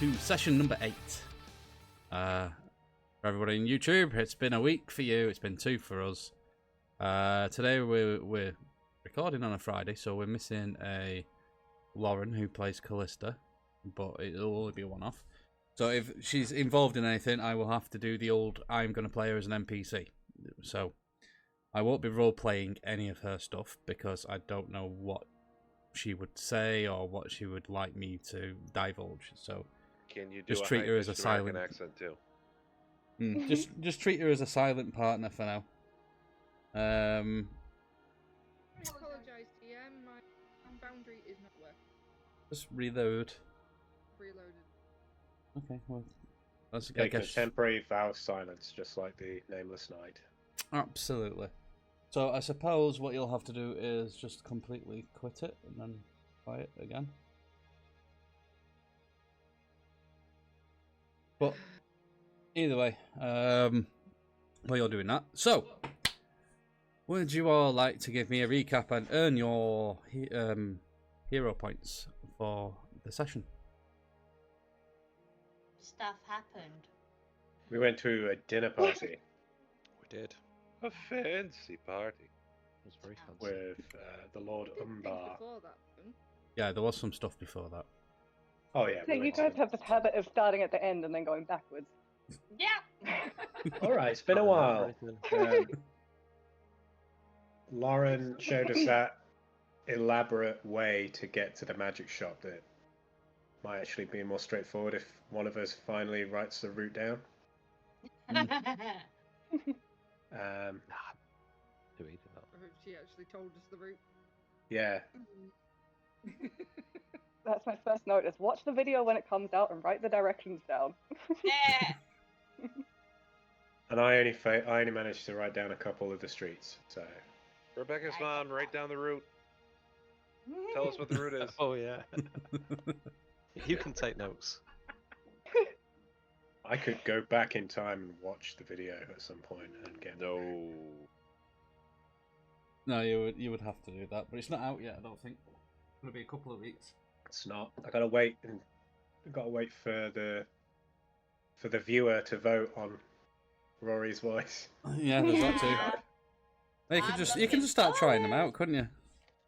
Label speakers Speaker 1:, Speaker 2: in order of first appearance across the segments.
Speaker 1: to session number 8. For everybody on YouTube, it's been a week for you, it's been 2 for us. Today we're recording on a Friday, so we're missing a Lauren who plays Callista, but it'll only be a one-off. So if she's involved in anything, I will have to do the old I'm going to play her as an NPC. So I won't be role-playing any of her stuff because I don't know what she would say or what she would like me to divulge. So
Speaker 2: can you do
Speaker 1: just
Speaker 2: a
Speaker 1: treat her as a
Speaker 2: American
Speaker 1: silent
Speaker 2: accent too?
Speaker 1: Just treat her as a silent partner for now.
Speaker 3: I apologise, TM. My boundary is not working.
Speaker 1: Just reload.
Speaker 3: Reloaded.
Speaker 1: Okay, well, that's I
Speaker 4: Take a
Speaker 1: guess
Speaker 4: temporary vow of silence, just like the Nameless Knight.
Speaker 1: absolutely. So I suppose what you'll have to do is just completely quit it and then try it again. But either way, while you're doing that, so would you all like to give me a recap and earn your hero points for the session?
Speaker 5: Stuff happened.
Speaker 4: We went to a dinner party
Speaker 2: We did. A fancy party.
Speaker 6: It was very fancy.
Speaker 4: with the Lord
Speaker 3: Things
Speaker 4: Umbar.
Speaker 3: before that, then.
Speaker 1: Yeah, there was some stuff before that.
Speaker 4: Oh yeah.
Speaker 7: So
Speaker 4: we
Speaker 7: you
Speaker 4: went
Speaker 7: guys
Speaker 4: to-
Speaker 7: have this habit of starting at the end and then going backwards.
Speaker 5: Yeah.
Speaker 4: All right, it's been a while. Lauren showed us that elaborate way to get to the magic shop that might actually be more straightforward if one of us finally writes the route down.
Speaker 6: Too easy, that.
Speaker 3: I hope she actually told us the route.
Speaker 4: Yeah.
Speaker 7: That's my first note, is watch the video when it comes out and write the directions down.
Speaker 5: Yeah.
Speaker 4: And I only managed to write down a couple of the streets, so
Speaker 2: Rebecca's mom, write down the route. Tell us what the route is.
Speaker 6: Oh yeah. You can take notes.
Speaker 4: I could go back in time and watch the video at some point and get the route.
Speaker 2: No.
Speaker 1: No, you would have to do that, but it's not out yet. I don't think. It's gonna be a couple of weeks.
Speaker 4: It's not. I gotta wait for the viewer to vote on Rory's voice.
Speaker 1: Yeah, there's that too. Well, you can just start trying them out, couldn't you?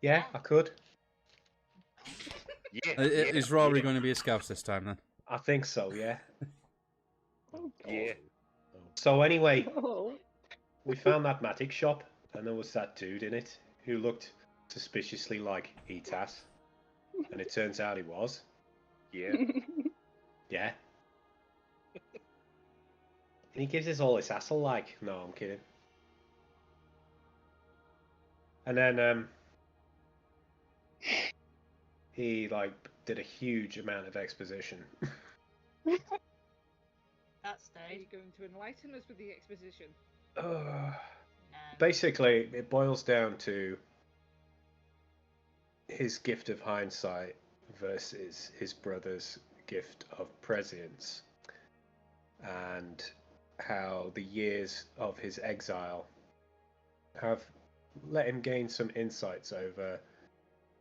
Speaker 4: Yeah, I could.
Speaker 2: Yeah.
Speaker 1: Is Rory going to be a scout this time then?
Speaker 4: I think so. Yeah.
Speaker 7: Oh, God.
Speaker 2: Yeah.
Speaker 4: So anyway,
Speaker 7: Oh.
Speaker 4: we found that magic shop, and there was that dude in it who looked suspiciously like Etas, and it turns out he was.
Speaker 2: Yeah.
Speaker 4: Yeah. And he gives us all this hassle, like, no, I'm kidding. And then he did a huge amount of exposition.
Speaker 5: That's
Speaker 3: Are you
Speaker 5: stayed.
Speaker 3: going to enlighten us with the exposition?
Speaker 5: No.
Speaker 4: Basically, it boils down to his gift of hindsight versus his brother's gift of prescience, and how the years of his exile have let him gain some insights over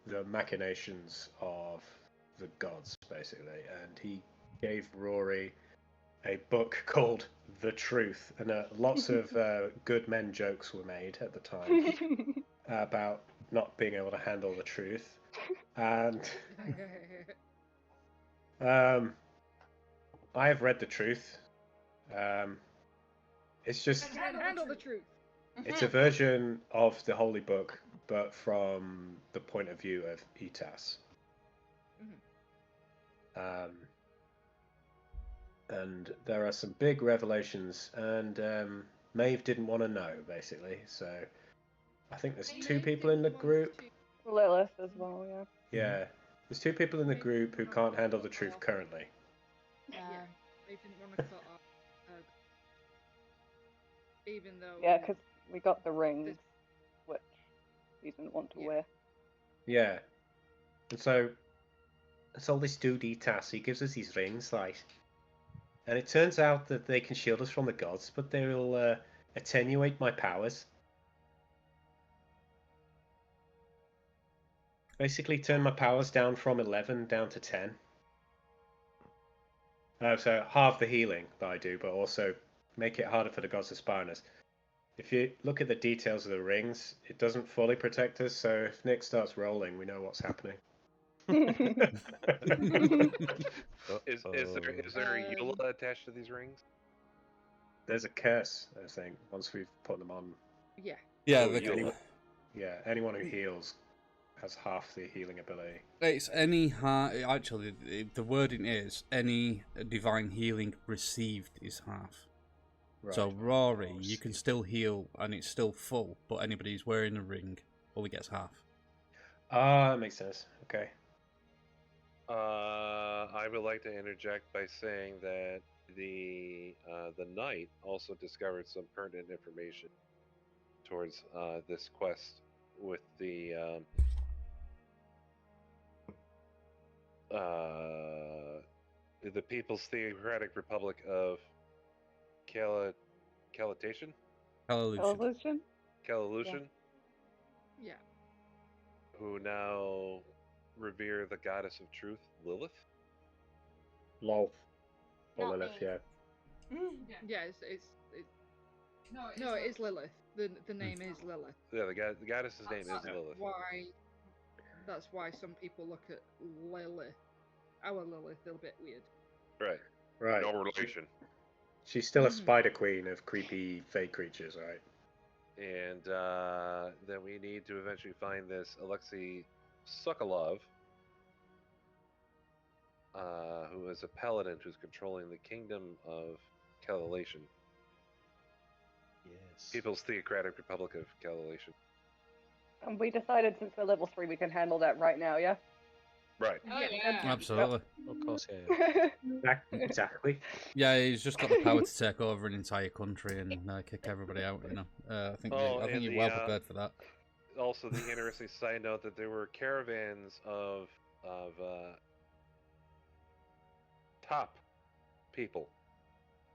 Speaker 4: the machinations of the gods, basically. And he gave Rory a book called The Truth, and lots of good men jokes were made at the time about not being able to handle the truth. And I have read The Truth. It's just
Speaker 3: Handle the truth.
Speaker 4: it's a version of the Holy Book, but from the point of view of Etas. And there are some big revelations, and Maeve didn't want to know, basically. So I think there's 2 people in the group.
Speaker 7: Lilith as well, yeah.
Speaker 4: Yeah, there's 2 people in the group who can't handle the truth currently.
Speaker 3: Yeah, they didn't want to cut off. Even though.
Speaker 7: Yeah, because we got the rings, which he didn't want to
Speaker 3: Yeah.
Speaker 7: wear.
Speaker 4: Yeah, and so it's all this dude Etas. He gives us these rings, like, and it turns out that they can shield us from the gods, but they will attenuate my powers. Basically, turn my powers down from 11 down to 10. So halve the healing that I do, but also make it harder for the gods to spy on us. If you look at the details of the rings, it doesn't fully protect us, so if Nick starts rolling, we know what's happening.
Speaker 2: Is there a Yola attached to these rings?
Speaker 4: There's a curse, I think, once we've put them on.
Speaker 3: Yeah.
Speaker 1: Yeah,
Speaker 2: Oh, Yola.
Speaker 4: Yeah, anyone who heals has half the healing ability.
Speaker 1: it's any actually the wording is any divine healing received is half.
Speaker 4: Right.
Speaker 1: So Rory, you can still heal and it's still full, but anybody who's wearing a ring only gets half.
Speaker 4: Ah, that makes sense. Okay.
Speaker 2: I would like to interject by saying that the knight also discovered some pertinent information towards this quest with the People's Theocratic Republic of Calitation?
Speaker 1: Hallelujah.
Speaker 2: Calilution?
Speaker 3: Yeah.
Speaker 2: Who now revere the goddess of truth, Lilith?
Speaker 4: Lol. Or
Speaker 5: Not
Speaker 4: Lilith,
Speaker 5: me.
Speaker 4: yeah.
Speaker 3: Yeah, it's no, it is Lilith. The name is Lilith.
Speaker 2: Yeah, the goddess's name is Lilith.
Speaker 3: That's why some people look at Lilith, our Lilith, a little bit weird.
Speaker 2: Right.
Speaker 4: Right.
Speaker 2: No relation.
Speaker 4: She's still a
Speaker 3: Mhm.
Speaker 4: spider queen of creepy fake creatures, right?
Speaker 2: And then we need to eventually find this Alexei Sokolov, who is a paladin who's controlling the kingdom of Calilation.
Speaker 6: Yes.
Speaker 2: People's Theocratic Republic of Calilation.
Speaker 7: And we decided since we're level 3 we can handle that right now, yeah?
Speaker 2: Right.
Speaker 5: Oh
Speaker 3: Yeah,
Speaker 5: yeah.
Speaker 1: Absolutely.
Speaker 6: Of course, yeah.
Speaker 4: Exactly.
Speaker 1: Yeah, he's just got the power to take over an entire country and kick everybody out. You know, I think
Speaker 2: And
Speaker 1: you're well prepared for that.
Speaker 2: Also, the interesting side note that there were caravans of top people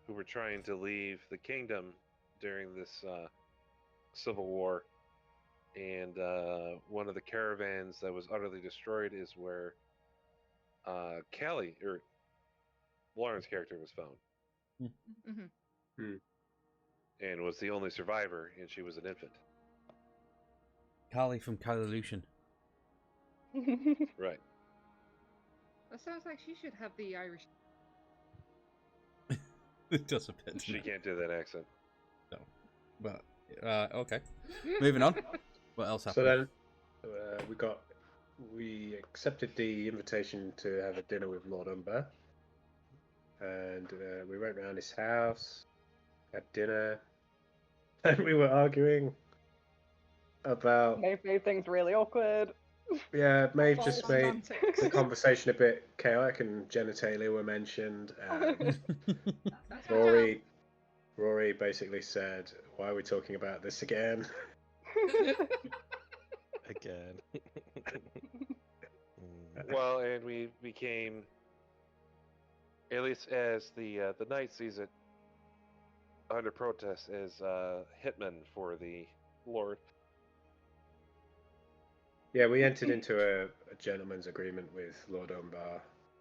Speaker 2: who were trying to leave the kingdom during this civil war, and one of the caravans that was utterly destroyed is where Callie, or Lauren's character, was found,
Speaker 3: Hmm.
Speaker 2: and was the only survivor, and she was an infant.
Speaker 1: Carly from Calilution.
Speaker 2: Right.
Speaker 3: That sounds like she should have the Irish.
Speaker 1: It does a bit.
Speaker 2: She can't do that accent.
Speaker 1: No. But okay. Moving on. What else
Speaker 4: So
Speaker 1: happened?
Speaker 4: then we accepted the invitation to have a dinner with Lord Umber, and we went round his house, had dinner, and we were arguing about
Speaker 7: Made things really awkward.
Speaker 4: Maeve
Speaker 3: False
Speaker 4: just made
Speaker 3: romantics.
Speaker 4: the conversation a bit chaotic, and genitalia were mentioned. And
Speaker 3: That's my job.
Speaker 4: Rory basically said, "Why are we talking about this again?"
Speaker 6: Again.
Speaker 2: Well, and we became, at least as the knight sees it, under protest, as hitmen for the Lord.
Speaker 4: Yeah, we entered into a gentleman's agreement with Lord Umbar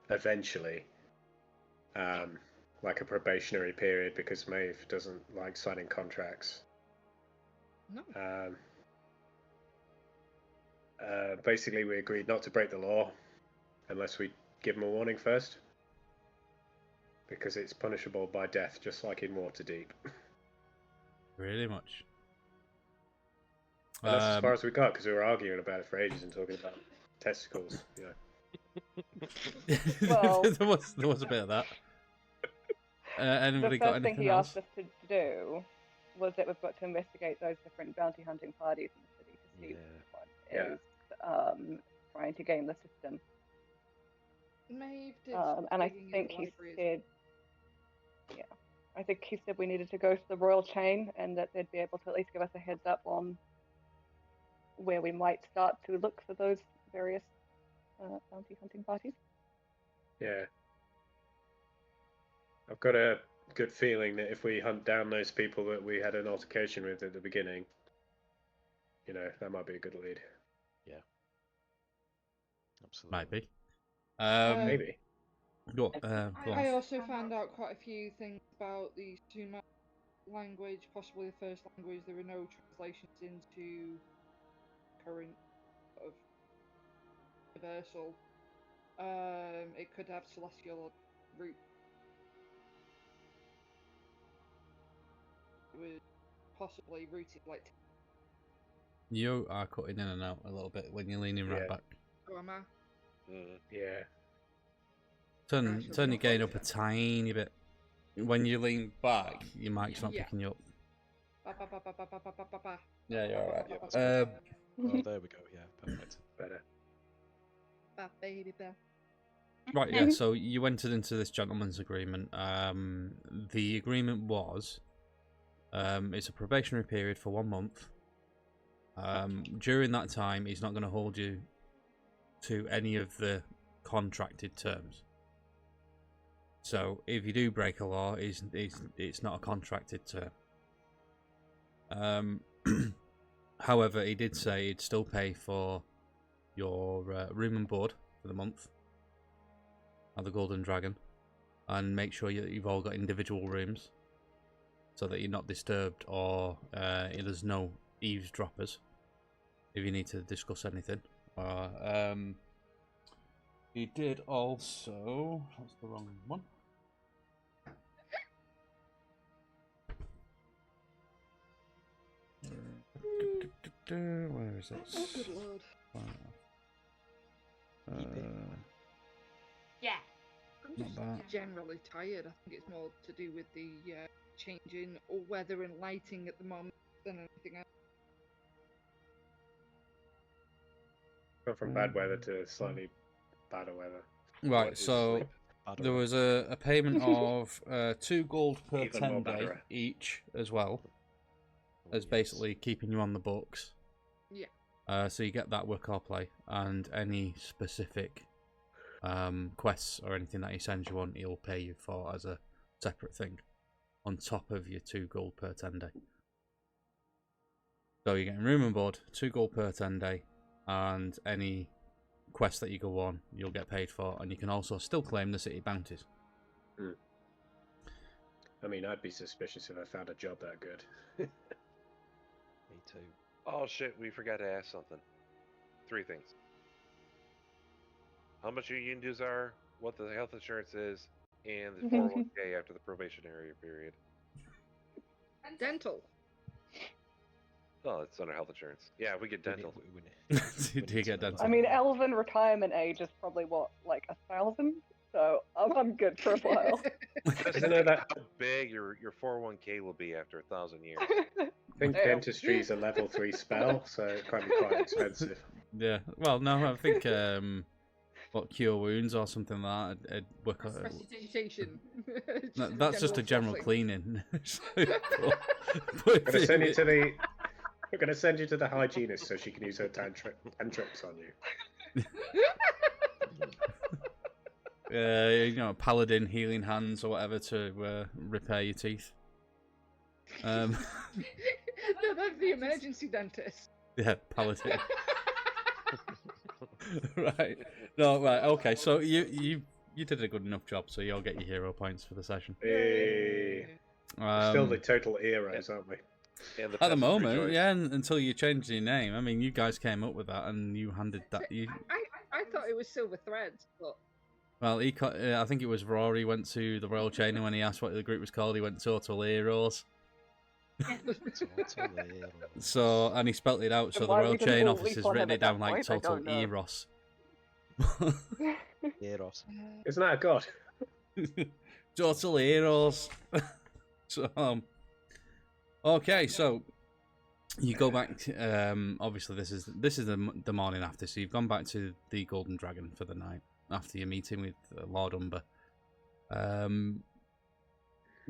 Speaker 4: eventually, like a probationary period, because Maeve doesn't like signing contracts.
Speaker 3: No.
Speaker 4: Basically, we agreed not to break the law unless we give him a warning first, because it's punishable by death, just like in Waterdeep.
Speaker 1: Really much.
Speaker 4: And that's as far as we got, because we were arguing about it for ages and talking about testicles. You know.
Speaker 7: Well-
Speaker 1: there was a bit of that. Anybody
Speaker 7: The
Speaker 1: got
Speaker 7: first thing
Speaker 1: anything
Speaker 7: he
Speaker 1: else?
Speaker 7: asked us to do was that we've got to investigate those different bounty hunting parties in the city to see
Speaker 6: Yeah.
Speaker 7: what is trying to game the system.
Speaker 3: Maeve did.
Speaker 7: And I
Speaker 3: digging in
Speaker 7: think
Speaker 3: the
Speaker 7: he
Speaker 3: library as
Speaker 7: said, I think he said we needed to go to the royal chain and that they'd be able to at least give us a heads up on where we might start to look for those various bounty hunting parties.
Speaker 4: Yeah. I've got a good feeling that if we hunt down those people that we had an altercation with at the beginning, you know, that might be a good lead.
Speaker 6: Absolutely.
Speaker 1: Might be.
Speaker 4: Maybe.
Speaker 1: Go on.
Speaker 3: I also found out quite a few things about the Sumer language, possibly the first language. There were no translations into current sort of universal. It could have celestial root. It was possibly rooted like.
Speaker 1: You are cutting in and out a little bit when you're leaning right
Speaker 4: Yeah.
Speaker 1: back.
Speaker 3: Oh, am I?
Speaker 4: Yeah.
Speaker 1: Turn
Speaker 3: Actually,
Speaker 1: your
Speaker 3: not
Speaker 1: gain
Speaker 3: like
Speaker 1: up a
Speaker 3: that.
Speaker 1: tiny bit. When you lean back, your mic's not
Speaker 3: Yeah.
Speaker 1: picking you up.
Speaker 3: Ba, ba, ba, ba, ba, ba, ba, ba, ba, ba.
Speaker 1: Yeah, you're alright.
Speaker 6: Yeah, that's good. Oh, there we go. Yeah, perfect.
Speaker 4: Better.
Speaker 3: Ba, baby, ba.
Speaker 1: Right, yeah, so you entered into this gentleman's agreement. The agreement was it's a probationary period for 1 month. During that time, he's not going to hold you to any of the contracted terms. So if you do break a law, it's not a contracted term. However, he did say he'd still pay for your room and board for the month at the Golden Dragon, and make sure you've all got individual rooms so that you're not disturbed or there's no eavesdroppers if you need to discuss anything. He did also... That's the wrong one. Where is it?
Speaker 3: Oh, good lord.
Speaker 5: Yeah.
Speaker 3: I'm
Speaker 1: Not
Speaker 3: just
Speaker 1: bad.
Speaker 3: generally tired. I think it's more to do with the changing weather and lighting at the moment than anything else.
Speaker 4: Gone from bad weather to slightly badder weather.
Speaker 1: Right,
Speaker 2: What is
Speaker 1: so
Speaker 2: sleep?
Speaker 1: there was a payment of 2 gold per
Speaker 4: Even more
Speaker 1: 10 day
Speaker 4: badder.
Speaker 1: each as well,
Speaker 6: Oh,
Speaker 1: as
Speaker 6: yes.
Speaker 1: basically keeping you on the books.
Speaker 3: Yeah.
Speaker 1: So you get that work or play, and any specific quests or anything that he sends you on, he'll pay you for as a separate thing, on top of your 2 gold per 10 day. So you're getting room and board, 2 gold per 10 day, and any quest that you go on, you'll get paid for, and you can also still claim the city bounties.
Speaker 4: I mean, I'd be suspicious if I found a job that good.
Speaker 6: Me too.
Speaker 2: Oh shit, we forgot to ask something. 3 things. How much your union dues are, what the health insurance is, and the 401k after the probationary period.
Speaker 3: Dental.
Speaker 2: Oh, it's under health insurance. Yeah, we get dental.
Speaker 1: Do you get dental?
Speaker 7: I mean, elven retirement age is probably what, like 1,000? So I'm good for a while.
Speaker 2: Just
Speaker 4: Isn't
Speaker 2: think
Speaker 4: that-
Speaker 2: how big your 401k will be after 1,000 years.
Speaker 4: I think
Speaker 7: Damn.
Speaker 4: dentistry is a level 3 spell, so it can be quite expensive.
Speaker 1: Yeah, well, no, I think what, cure wounds or something like that. Work on,
Speaker 3: Prestidigitation.
Speaker 1: that's just a general
Speaker 3: flossing.
Speaker 1: cleaning.
Speaker 4: I'm gonna send you to the. We're gonna send you to the hygienist so she can use her tantrics on you.
Speaker 1: You know, paladin healing hands or whatever to repair your teeth.
Speaker 3: No, that's the emergency dentist.
Speaker 1: Yeah, paladin. Right. No, right. Okay. So you did a good enough job, so you'll get your hero points for the session.
Speaker 4: Hey. We're still the Total Earos, aren't we?
Speaker 2: And
Speaker 1: At the
Speaker 2: peasants
Speaker 1: moment,
Speaker 2: rejoice.
Speaker 1: yeah, until you changed your name. I mean, you guys came up with that, and you handed that.
Speaker 3: I thought it was silver threads, but
Speaker 1: Well, I think it was Rory went to the Royal Chain, and when he asked what the group was called, he went Total Earos.
Speaker 6: Total Earos.
Speaker 1: So, and he spelt it out, so
Speaker 7: And
Speaker 1: the
Speaker 7: why
Speaker 1: Royal
Speaker 7: we didn't
Speaker 1: Chain
Speaker 7: all
Speaker 1: officers
Speaker 7: leap on
Speaker 1: written
Speaker 7: him
Speaker 1: it
Speaker 7: at that
Speaker 1: down like
Speaker 7: point, I
Speaker 1: Total
Speaker 7: don't know.
Speaker 1: Earos.
Speaker 6: Eros.
Speaker 4: Isn't that a god?
Speaker 1: Total Earos. So, okay, so you go back. Obviously, this is the morning after, so you've gone back to the Golden Dragon for the night after your meeting with Lord Umber. You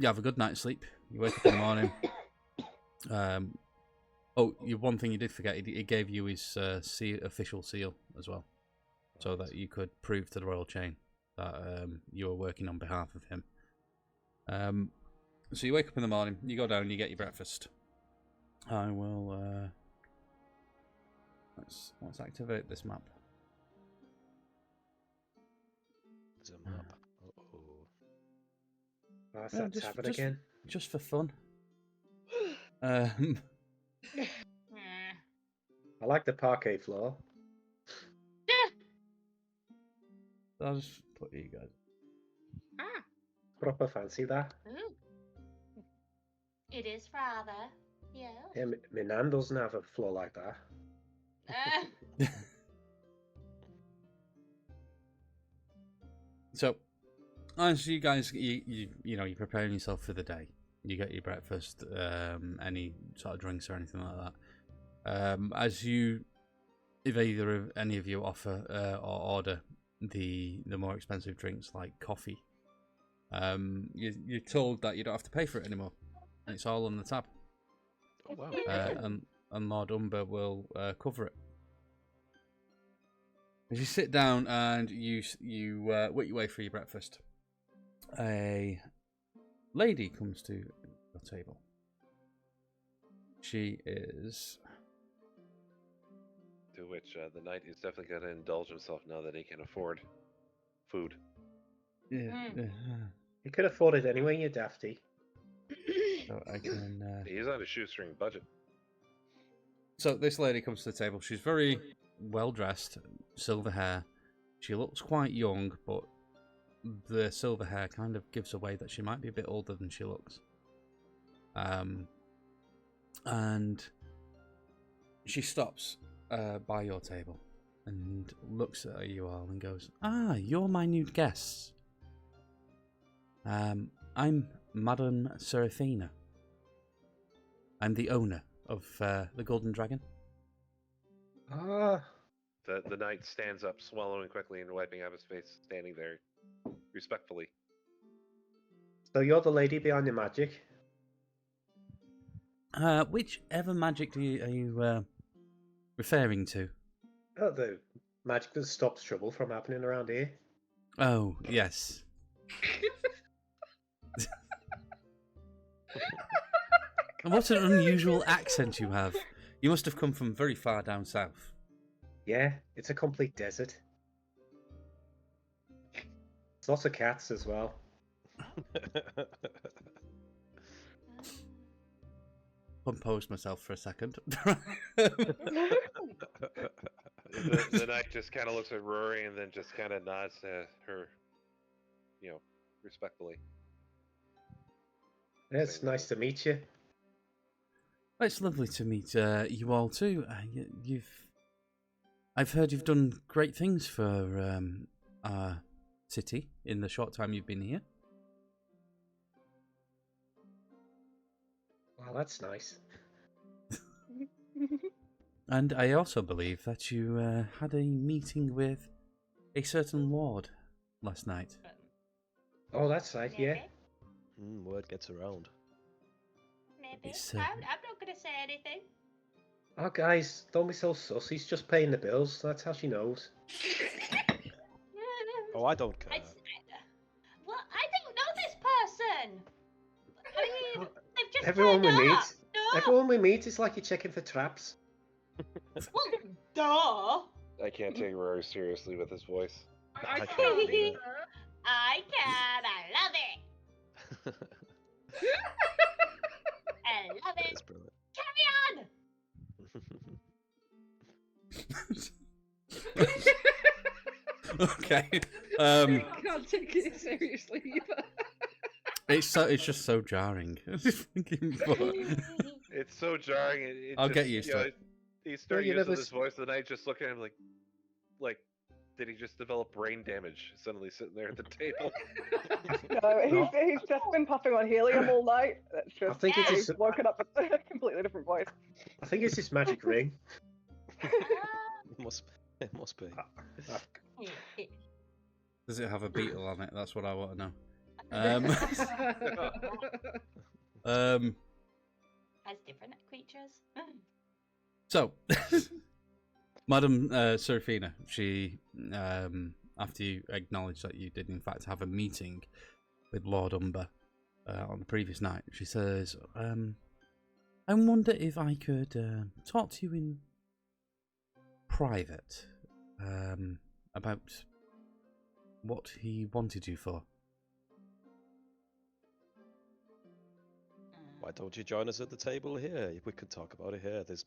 Speaker 1: have a good night's sleep. You wake up in the morning. One thing you did forget, he gave you his official seal as well, so that you could prove to the Royal Chain that you were working on behalf of him. So you wake up in the morning, you go down and you get your breakfast. I will let's activate this map.
Speaker 6: There's a map.
Speaker 4: That's
Speaker 1: Yeah,
Speaker 4: that tavern again.
Speaker 1: Just for fun. Um,
Speaker 5: Hmm.
Speaker 4: I like the parquet floor.
Speaker 1: I'll just put you guys.
Speaker 5: Ah.
Speaker 4: Proper fancy that.
Speaker 5: Ooh. It is rather. Yes.
Speaker 4: Yeah, my nan doesn't have a floor like that.
Speaker 1: So, as you guys, you're preparing yourself for the day. You get your breakfast, any sort of drinks or anything like that. If any of you offer or order the more expensive drinks like coffee, you're told that you don't have to pay for it anymore. It's all on the tab.
Speaker 6: Oh wow.
Speaker 1: And Lord Umber will cover it. As you sit down and you work your way through your breakfast, a lady comes to your table. She is.
Speaker 2: To which the knight is definitely going to indulge himself now that he can afford food.
Speaker 1: Yeah.
Speaker 4: You could afford it anyway, you dafty.
Speaker 1: So I can.
Speaker 2: He's on a shoestring budget.
Speaker 1: So this lady comes to the table. She's very well dressed, silver hair. She looks quite young, but the silver hair kind of gives away that she might be a bit older than she looks. And she stops by your table and looks at you all and goes, "Ah, you're my new guests. I'm Madame Seraphina. I'm the owner of the Golden Dragon."
Speaker 4: Ah,
Speaker 2: The knight stands up, swallowing quickly and wiping out his face, standing there respectfully.
Speaker 4: so you're the lady behind the magic?
Speaker 1: Whichever magic are you referring to?
Speaker 4: Oh, the magic that stops trouble from happening around here.
Speaker 1: Oh, yes. And what an unusual accent you have. You must have come from very far down south.
Speaker 4: Yeah, it's a complete desert. There's lots of cats as well.
Speaker 1: Compose myself for a second.
Speaker 2: The knight just kind of looks at Rory and then just kind of nods to her, respectfully.
Speaker 4: Yeah, it's nice to meet you.
Speaker 1: It's lovely to meet you all too. I've heard you've done great things for our city in the short time you've been here.
Speaker 4: Well, that's nice.
Speaker 1: And I also believe that you had a meeting with a certain lord last night.
Speaker 4: Oh, that's right, yeah.
Speaker 6: Word gets around.
Speaker 5: Maybe.
Speaker 1: It's,
Speaker 5: I'm not going to say anything.
Speaker 4: Oh, guys, don't be so sus. He's just paying the bills. That's how she knows.
Speaker 6: Oh, I don't care.
Speaker 5: Well, I don't know this person. I mean, they've just
Speaker 4: Everyone we
Speaker 5: turned
Speaker 4: meet,
Speaker 5: up. No.
Speaker 4: everyone we meet is like you're checking for traps.
Speaker 5: Well, duh.
Speaker 2: I can't take Rory seriously with his voice.
Speaker 6: I can't
Speaker 5: can't
Speaker 6: either.
Speaker 5: I can. I love it. I love
Speaker 6: That
Speaker 5: it.
Speaker 6: is brilliant.
Speaker 5: Carry on.
Speaker 1: Okay.
Speaker 3: I can't take it seriously either.
Speaker 1: It's just so jarring.
Speaker 2: It's so jarring.
Speaker 1: I'll get used to it.
Speaker 2: He started
Speaker 4: you
Speaker 2: using
Speaker 4: never
Speaker 2: his voice, and I just look at him like, did he just develop brain damage suddenly sitting there at the table?
Speaker 7: No, he's just been puffing on helium all night. That's just.
Speaker 4: I think it's
Speaker 7: he's
Speaker 4: just-
Speaker 7: woken up with a completely different voice.
Speaker 4: I think it's this magic ring.
Speaker 6: It must be.
Speaker 1: Does it have a beetle on it? That's what I want to know.
Speaker 5: Has different creatures.
Speaker 1: So, Madam Seraphina, she, after you acknowledged that you did in fact have a meeting with Lord Umber on the previous night, she says, I wonder if I could talk to you in private about what he wanted you for.
Speaker 6: Why don't you join us at the table here? We could talk about it here. There's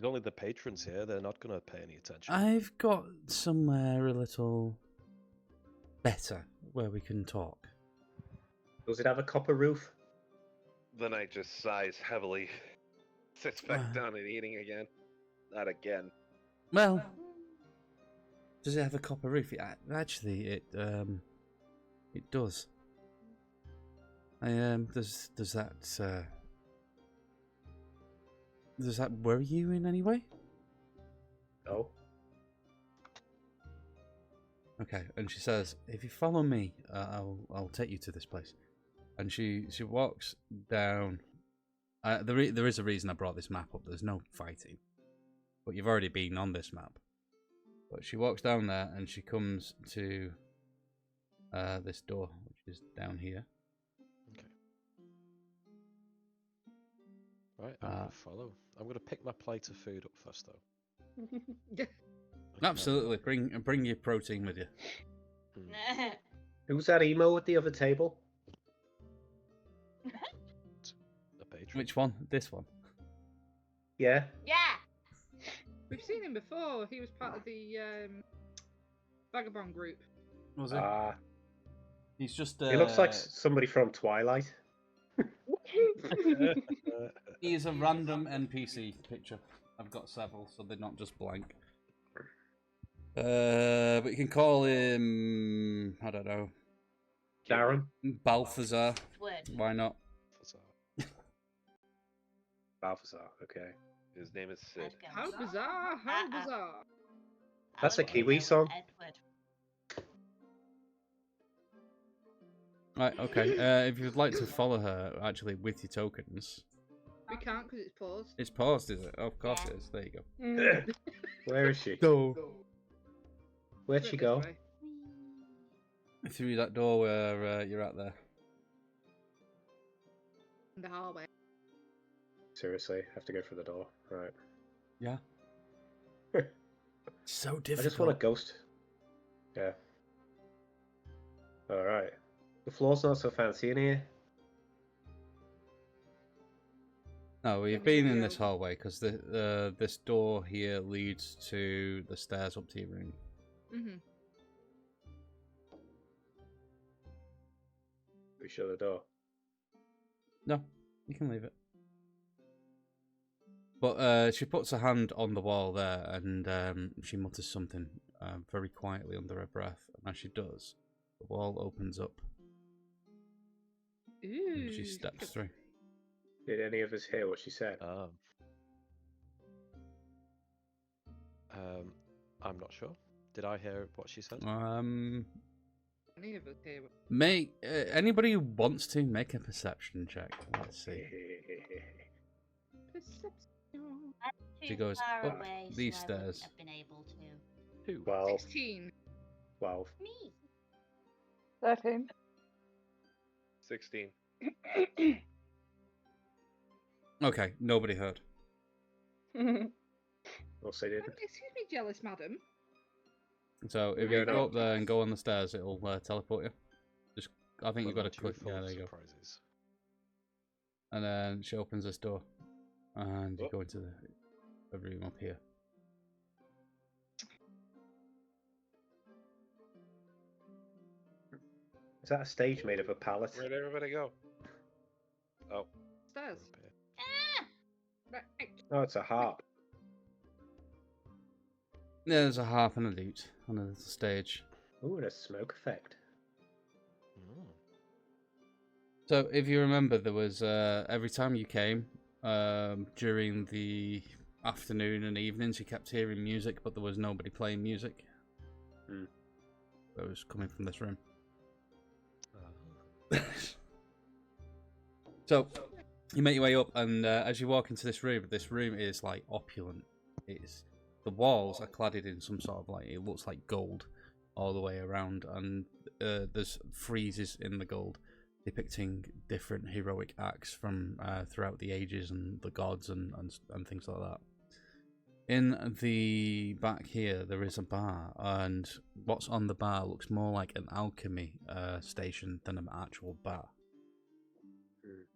Speaker 6: only the patrons here. They're not going to pay any attention.
Speaker 1: I've got somewhere a little better where we can talk.
Speaker 4: Does it have a copper roof?
Speaker 2: The knight just sighs heavily, sits back down and eating again. Not again.
Speaker 1: Well, does it have a copper roof? Actually, it does. Does that worry you in any way?
Speaker 4: No.
Speaker 1: Okay, and she says, "If you follow me, I'll take you to this place." And she walks down. There is a reason I brought this map up. There's no fighting, but you've already been on this map. But she walks down there, and she comes to this door, which is down here.
Speaker 6: Okay. Right, I'm going to follow. I'm going to pick my plate of food up first, though.
Speaker 1: Absolutely, bring your protein with you.
Speaker 4: Who's that emo at the other table?
Speaker 6: A patron.
Speaker 1: Which one? This one.
Speaker 4: Yeah.
Speaker 5: Yeah.
Speaker 3: We've seen him before. He was part of the vagabond group.
Speaker 1: Was it? He's just.
Speaker 4: He looks like somebody from Twilight.
Speaker 1: He's a random NPC picture. I've got several, so they're not just blank. But you can call him, I don't know,
Speaker 4: Darren?
Speaker 1: Balthazar.
Speaker 5: Word.
Speaker 1: Why not?
Speaker 4: Balthazar, okay.
Speaker 2: His name is Sid.
Speaker 3: How bizarre! How bizarre!
Speaker 4: That's a Kiwi song.
Speaker 5: Edward.
Speaker 1: Right, okay. If you'd like to follow her, actually, with your tokens.
Speaker 3: We can't because it's paused.
Speaker 1: It's paused, is it? Oh, of course it is. There you go.
Speaker 4: Where is she?
Speaker 1: Go.
Speaker 4: Where'd she go?
Speaker 1: Through that door where you're at there.
Speaker 3: In the hallway.
Speaker 4: Seriously, have to go through the door. Right.
Speaker 1: Yeah. So
Speaker 4: I
Speaker 1: difficult.
Speaker 4: just want a ghost. Yeah. Alright. The floor's not so fancy in here.
Speaker 1: No, we've been in this hallway because this door here leads to the stairs up to your room.
Speaker 3: Mhm.
Speaker 4: We shut the door.
Speaker 1: No, you can leave it. But she puts her hand on the wall there and she mutters something very quietly under her breath. And as she does, the wall opens up
Speaker 3: Ooh.
Speaker 1: and she steps through.
Speaker 4: Did any of us hear what she said?
Speaker 6: I'm not sure. Did I hear what she said?
Speaker 3: Any of us here.
Speaker 1: Anybody who wants to make a perception check. Let's see.
Speaker 3: Perception.
Speaker 1: She goes
Speaker 5: far
Speaker 1: up
Speaker 5: away,
Speaker 1: these
Speaker 5: so I wouldn't
Speaker 1: stairs.
Speaker 5: have been able to.
Speaker 6: Who?
Speaker 4: 12.
Speaker 3: 16.
Speaker 4: 12.
Speaker 5: Me.
Speaker 7: 13.
Speaker 2: 16.
Speaker 1: Okay, nobody heard.
Speaker 4: We'll say did.
Speaker 3: Excuse me, jealous madam.
Speaker 1: So if you go up there and go on the stairs, it'll teleport you. Just, I think you've got to click. Yeah, there you go.
Speaker 6: Surprises.
Speaker 1: And then she opens this door, and you go into the room up here.
Speaker 4: Is that a stage made of a pallet?
Speaker 2: Where'd everybody go? Oh.
Speaker 3: Stairs.
Speaker 5: Ah!
Speaker 3: Right.
Speaker 4: Oh, it's a harp.
Speaker 1: Yeah, there's a harp and a lute on the stage.
Speaker 4: Ooh, and a smoke effect.
Speaker 6: Mm.
Speaker 1: So if you remember, there was every time you came during the afternoon and evenings, you kept hearing music, but there was nobody playing music. That was coming from this room. So you make your way up, and as you walk into this room is like opulent. The walls are cladded in some sort of like, it looks like gold all the way around, and there's friezes in the gold depicting different heroic acts from throughout the ages and the gods and things like that. In the back here, there is a bar, and what's on the bar looks more like an alchemy station than an actual bar.
Speaker 5: Ooh.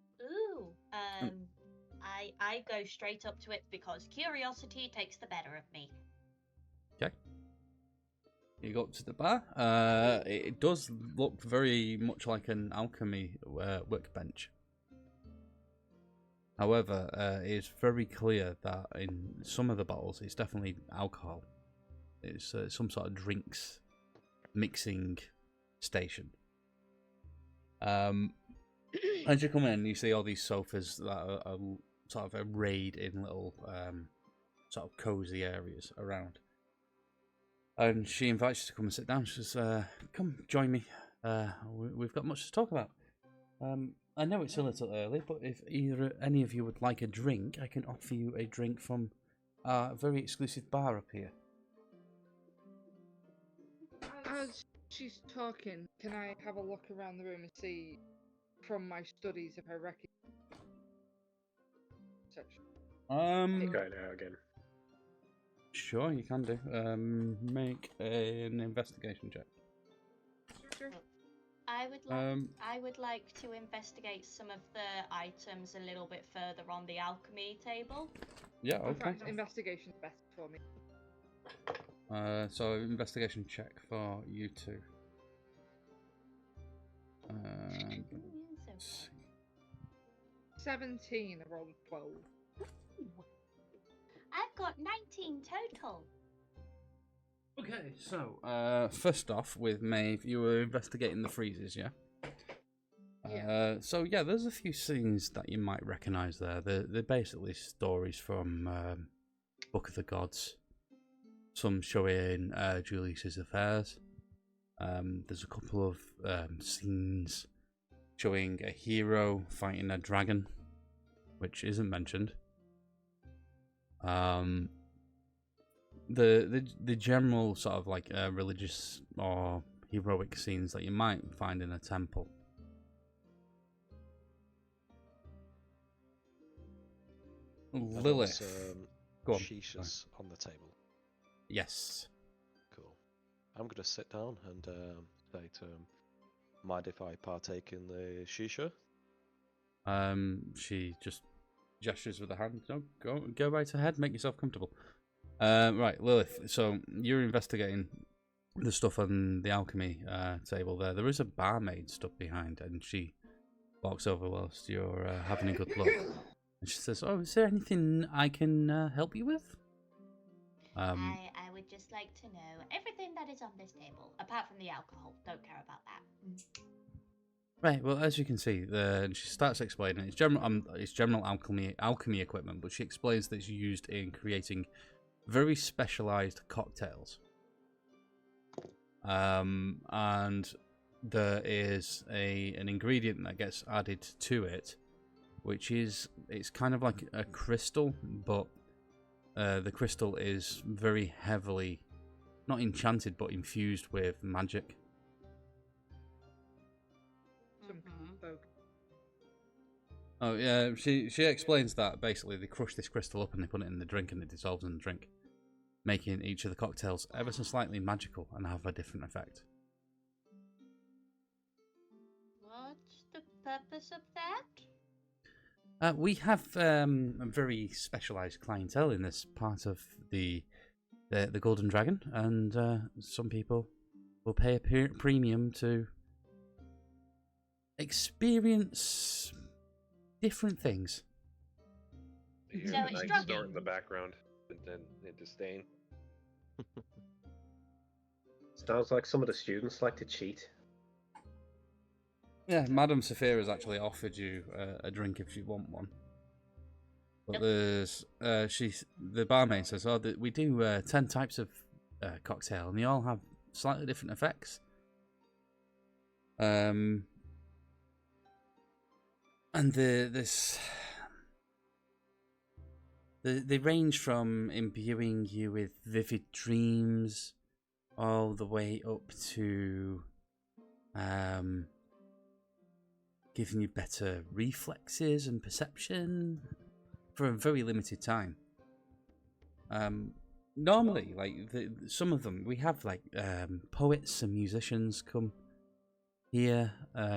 Speaker 5: I go straight up to it because curiosity takes the better of me.
Speaker 1: Okay. You go up to the bar. It does look very much like an alchemy workbench. However, it's very clear that in some of the bottles, it's definitely alcohol. It's some sort of drinks mixing station. As you come in, you see all these sofas that are sort of arrayed in little sort of cozy areas around. And she invites you to come and sit down. She says, come, join me. We've got much to talk about. I know it's a little early, but if any of you would like a drink, I can offer you a drink from our very exclusive bar up here.
Speaker 3: As she's talking, can I have a look around the room and see from my studies if I recognize section?
Speaker 4: Going out again.
Speaker 1: Sure, you can do. Make an investigation check.
Speaker 3: Sure.
Speaker 5: I would like to investigate some of the items a little bit further on the alchemy table.
Speaker 1: Yeah,
Speaker 3: In
Speaker 1: okay.
Speaker 3: fact, investigation's better for me.
Speaker 1: So investigation check for you two.
Speaker 5: It's
Speaker 3: 17, I rolled a 12.
Speaker 5: okay. I've got 19 total.
Speaker 1: Okay, so first off with Maeve, you were investigating the freezes, yeah?
Speaker 3: Yeah.
Speaker 1: So yeah, there's a few scenes that you might recognise there. They're basically stories from Book of the Gods. Some showing Julius's affairs. There's a couple of scenes showing a hero fighting a dragon, which isn't mentioned. The general sort of like religious or heroic scenes that you might find in a temple. Lilith, go on.
Speaker 6: Shishas on the table.
Speaker 1: Yes.
Speaker 6: Cool. I'm gonna sit down and say to him, mind if I partake in the shisha?
Speaker 1: She just gestures with her hand. No, go right ahead. Make yourself comfortable. Right, Lilith. So you're investigating the stuff on the alchemy table there. There is a barmaid stuck behind, and she walks over whilst you're having a good look. And she says, "Oh, is there anything I can help you with?"
Speaker 5: I would just like to know everything that is on this table, apart from the alcohol. Don't care about that.
Speaker 1: Right. Well, as you can see, she starts explaining it's general alchemy equipment, but she explains that it's used in creating very specialized cocktails. And there is an ingredient that gets added to it, which it's kind of like a crystal, but the crystal is very heavily, not enchanted, but infused with magic.
Speaker 3: Some folk.
Speaker 1: Oh yeah, she explains that basically they crush this crystal up and they put it in the drink and it dissolves in the drink, making each of the cocktails ever so slightly magical and have a different effect.
Speaker 5: What's the purpose of that?
Speaker 1: We have a very specialised clientele in this part of the Golden Dragon, and some people will pay a premium to experience different things.
Speaker 2: You hear
Speaker 5: So
Speaker 2: the
Speaker 5: it's
Speaker 2: knight
Speaker 5: drugging.
Speaker 2: snort in the background, and then in disdain.
Speaker 4: Sounds like some of the students like to cheat.
Speaker 1: Yeah, Madame Sophia has actually offered you a drink if you want one. But there's the barmaid says, "Oh, we do 10 types of cocktail, and they all have slightly different effects." And they range from imbuing you with vivid dreams, all the way up to giving you better reflexes and perception for a very limited time. Normally, like some of them, we have like poets and musicians come here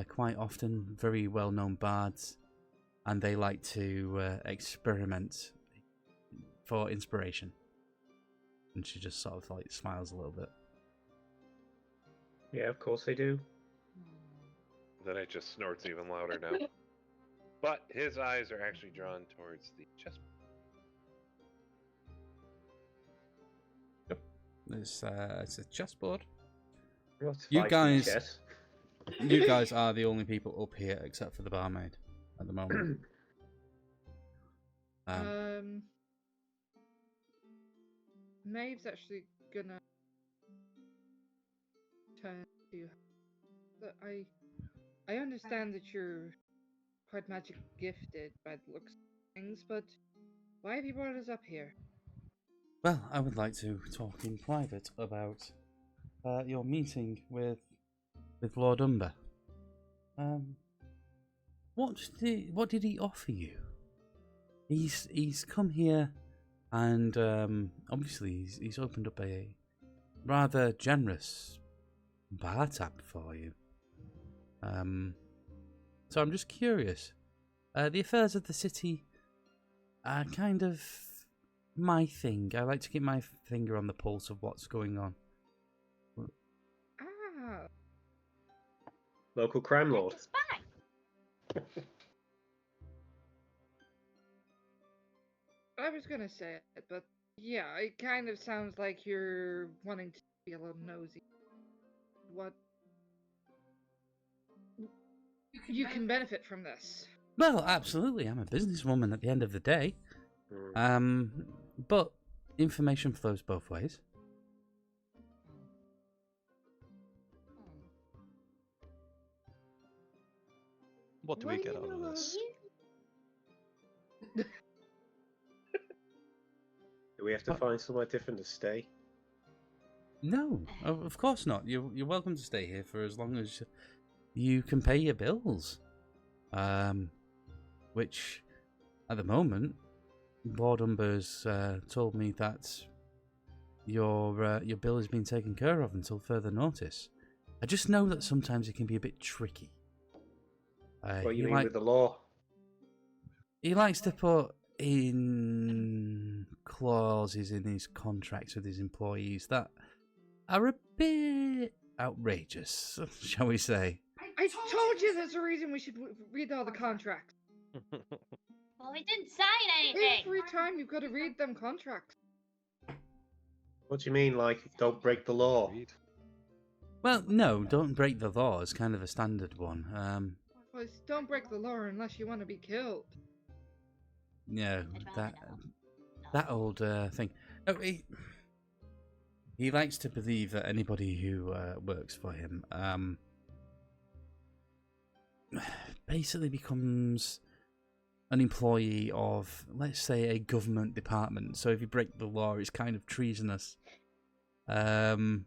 Speaker 1: quite often, very well-known bards, and they like to experiment for inspiration. And she just sort of like smiles a little bit.
Speaker 4: Yeah, of course they do.
Speaker 2: Then it just snorts even louder now. But his eyes are actually drawn towards the chessboard.
Speaker 1: It's a chessboard.
Speaker 4: What's
Speaker 1: You
Speaker 4: fighting
Speaker 1: guys-
Speaker 4: chess?
Speaker 1: You guys are the only people up here except for the barmaid at the moment.
Speaker 3: Maeve's actually gonna turn to her. But I understand that you're quite magic gifted by the looks of things, but why have you brought us up here?
Speaker 1: Well, I would like to talk in private about your meeting with Lord Umber. What did he offer you? He's come here, and obviously he's opened up a rather generous bar tab for you. So I'm just curious. The affairs of the city are kind of my thing. I like to keep my finger on the pulse of what's going on.
Speaker 3: Ah,
Speaker 4: Local crime lord.
Speaker 5: Like a spy.
Speaker 3: I was gonna say it, but yeah, it kind of sounds like you're wanting to be a little nosy. What? You can benefit from this.
Speaker 1: Well, absolutely. I'm a businesswoman at the end of the day.
Speaker 4: Mm.
Speaker 1: But information flows both ways.
Speaker 6: What do we get out of this?
Speaker 4: Do we have to find somewhere different to stay?
Speaker 1: No, of course not. You're welcome to stay here for as long as you can pay your bills. Which, at the moment, Lord Umber's told me that your bill has been taken care of until further notice. I just know that sometimes it can be a bit tricky.
Speaker 4: What you mean with the law?
Speaker 1: He likes to put in clauses in his contracts with his employees that are a bit outrageous, shall we say.
Speaker 3: I told you there's a reason we should read all the contracts.
Speaker 5: Well, we didn't sign anything.
Speaker 3: Every time you've got to read them contracts.
Speaker 4: What do you mean, like, don't break the law?
Speaker 6: Read.
Speaker 1: Well, no, don't break the law is kind of a standard one.
Speaker 3: Well, it's don't break the law unless you want to be killed.
Speaker 1: Yeah,
Speaker 5: I'd rather
Speaker 1: that old thing. Oh, he likes to believe that anybody who works for him basically becomes an employee of, let's say, a government department. So if you break the law, it's kind of treasonous. And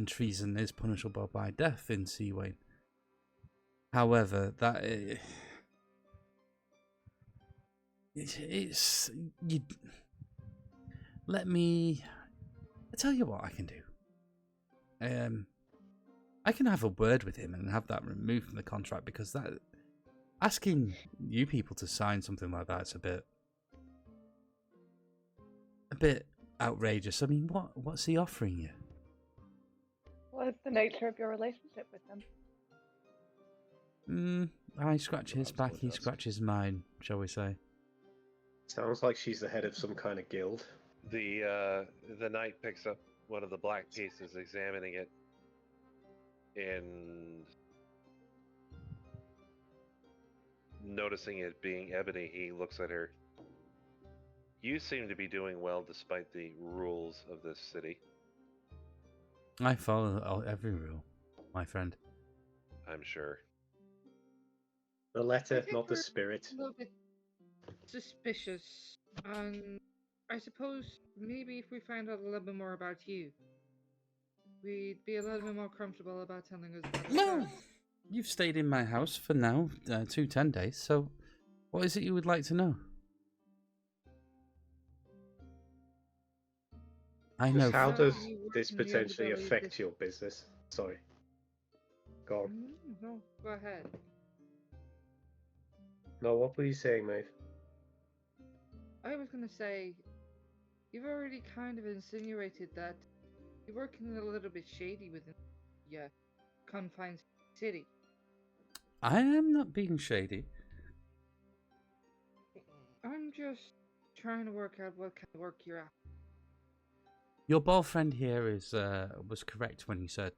Speaker 1: treason is punishable by death in Seawayn. However, that it's you. Let me. I tell you what I can do. I can have a word with him and have that removed from the contract, because that asking you people to sign something like that's a bit outrageous. I mean, what's he offering you?
Speaker 7: What is the nature of your relationship with them?
Speaker 1: I scratch his back, he scratches mine, shall we say.
Speaker 4: Sounds like she's the head of some kind of guild.
Speaker 2: The knight picks up one of the black pieces, examining it, and noticing it being ebony, he looks at her. You seem to be doing well despite the rules of this city.
Speaker 1: I follow every rule, my friend.
Speaker 2: I'm sure.
Speaker 4: The
Speaker 3: I
Speaker 4: letter,
Speaker 3: think
Speaker 4: not the
Speaker 3: we're
Speaker 4: spirit.
Speaker 3: A little bit suspicious. I suppose maybe if we find out a little bit more about you, we'd be a little bit more comfortable about telling us about
Speaker 1: No,
Speaker 3: ourselves.
Speaker 1: you've stayed in my house for now 10 days, so what is it you would like to know? I know.
Speaker 4: Just how does
Speaker 3: You work
Speaker 4: this
Speaker 3: in the
Speaker 4: potentially
Speaker 3: underbelly of
Speaker 4: affect
Speaker 3: this-
Speaker 4: your business? Sorry. Go on.
Speaker 3: No, go ahead.
Speaker 4: No, what were you saying, mate?
Speaker 3: I was going to say, you've already kind of insinuated that you're working a little bit shady within the confines of the city.
Speaker 1: I am not being shady.
Speaker 3: I'm just trying to work out what kind of work you're at.
Speaker 1: Your boyfriend here was correct when he said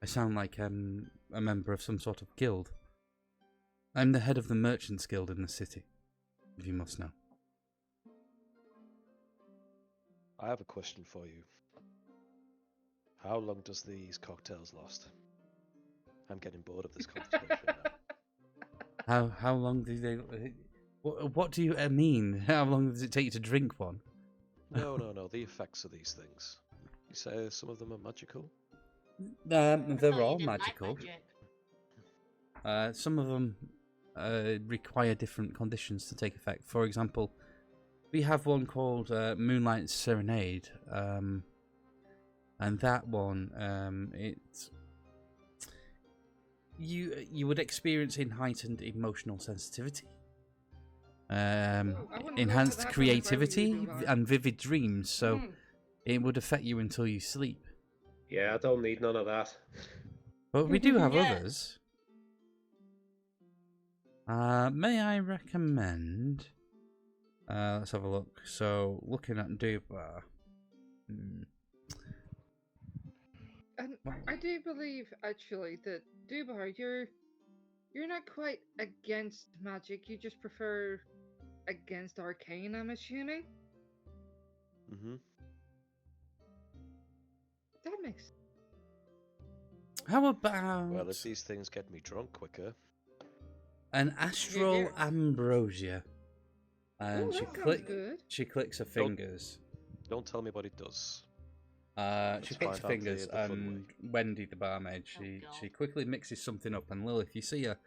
Speaker 1: I sound like I'm a member of some sort of guild. I'm the head of the Merchants Guild in the city, if you must know.
Speaker 6: I have a question for you. How long does these cocktails last? I'm getting bored of this conversation now.
Speaker 1: How long do they? What do you mean? How long does it take you to drink one?
Speaker 6: No. The effects of these things. You say some of them are magical?
Speaker 1: They're
Speaker 5: I thought you
Speaker 1: all
Speaker 5: didn't like
Speaker 1: magical.
Speaker 5: magic.
Speaker 1: Some of them require different conditions to take effect. For example, we have one called Moonlight Serenade, and that one, you would experience in heightened emotional sensitivity, enhanced creativity, and vivid dreams. So it would affect you until you sleep.
Speaker 4: Yeah, I don't need none of that.
Speaker 1: But we do have
Speaker 5: Yeah.
Speaker 1: others. May I recommend? Let's have a look. So, looking at Dubar.
Speaker 3: And I do believe, actually, that Dubar, you're not quite against magic. You just prefer against arcane, I'm assuming.
Speaker 6: Mm-hmm.
Speaker 3: That makes sense.
Speaker 1: How about
Speaker 6: Well, if these things get me drunk quicker.
Speaker 1: an astral ambrosia? And
Speaker 3: Ooh,
Speaker 1: she
Speaker 3: that sounds good.
Speaker 1: She clicks her fingers.
Speaker 6: Don't tell me what it does.
Speaker 1: She
Speaker 6: Let's
Speaker 1: clicks her
Speaker 6: find out
Speaker 1: fingers,
Speaker 6: the fun
Speaker 1: and
Speaker 6: way.
Speaker 1: Wendy, the barmaid, she quickly mixes something up. And Lilith, you see her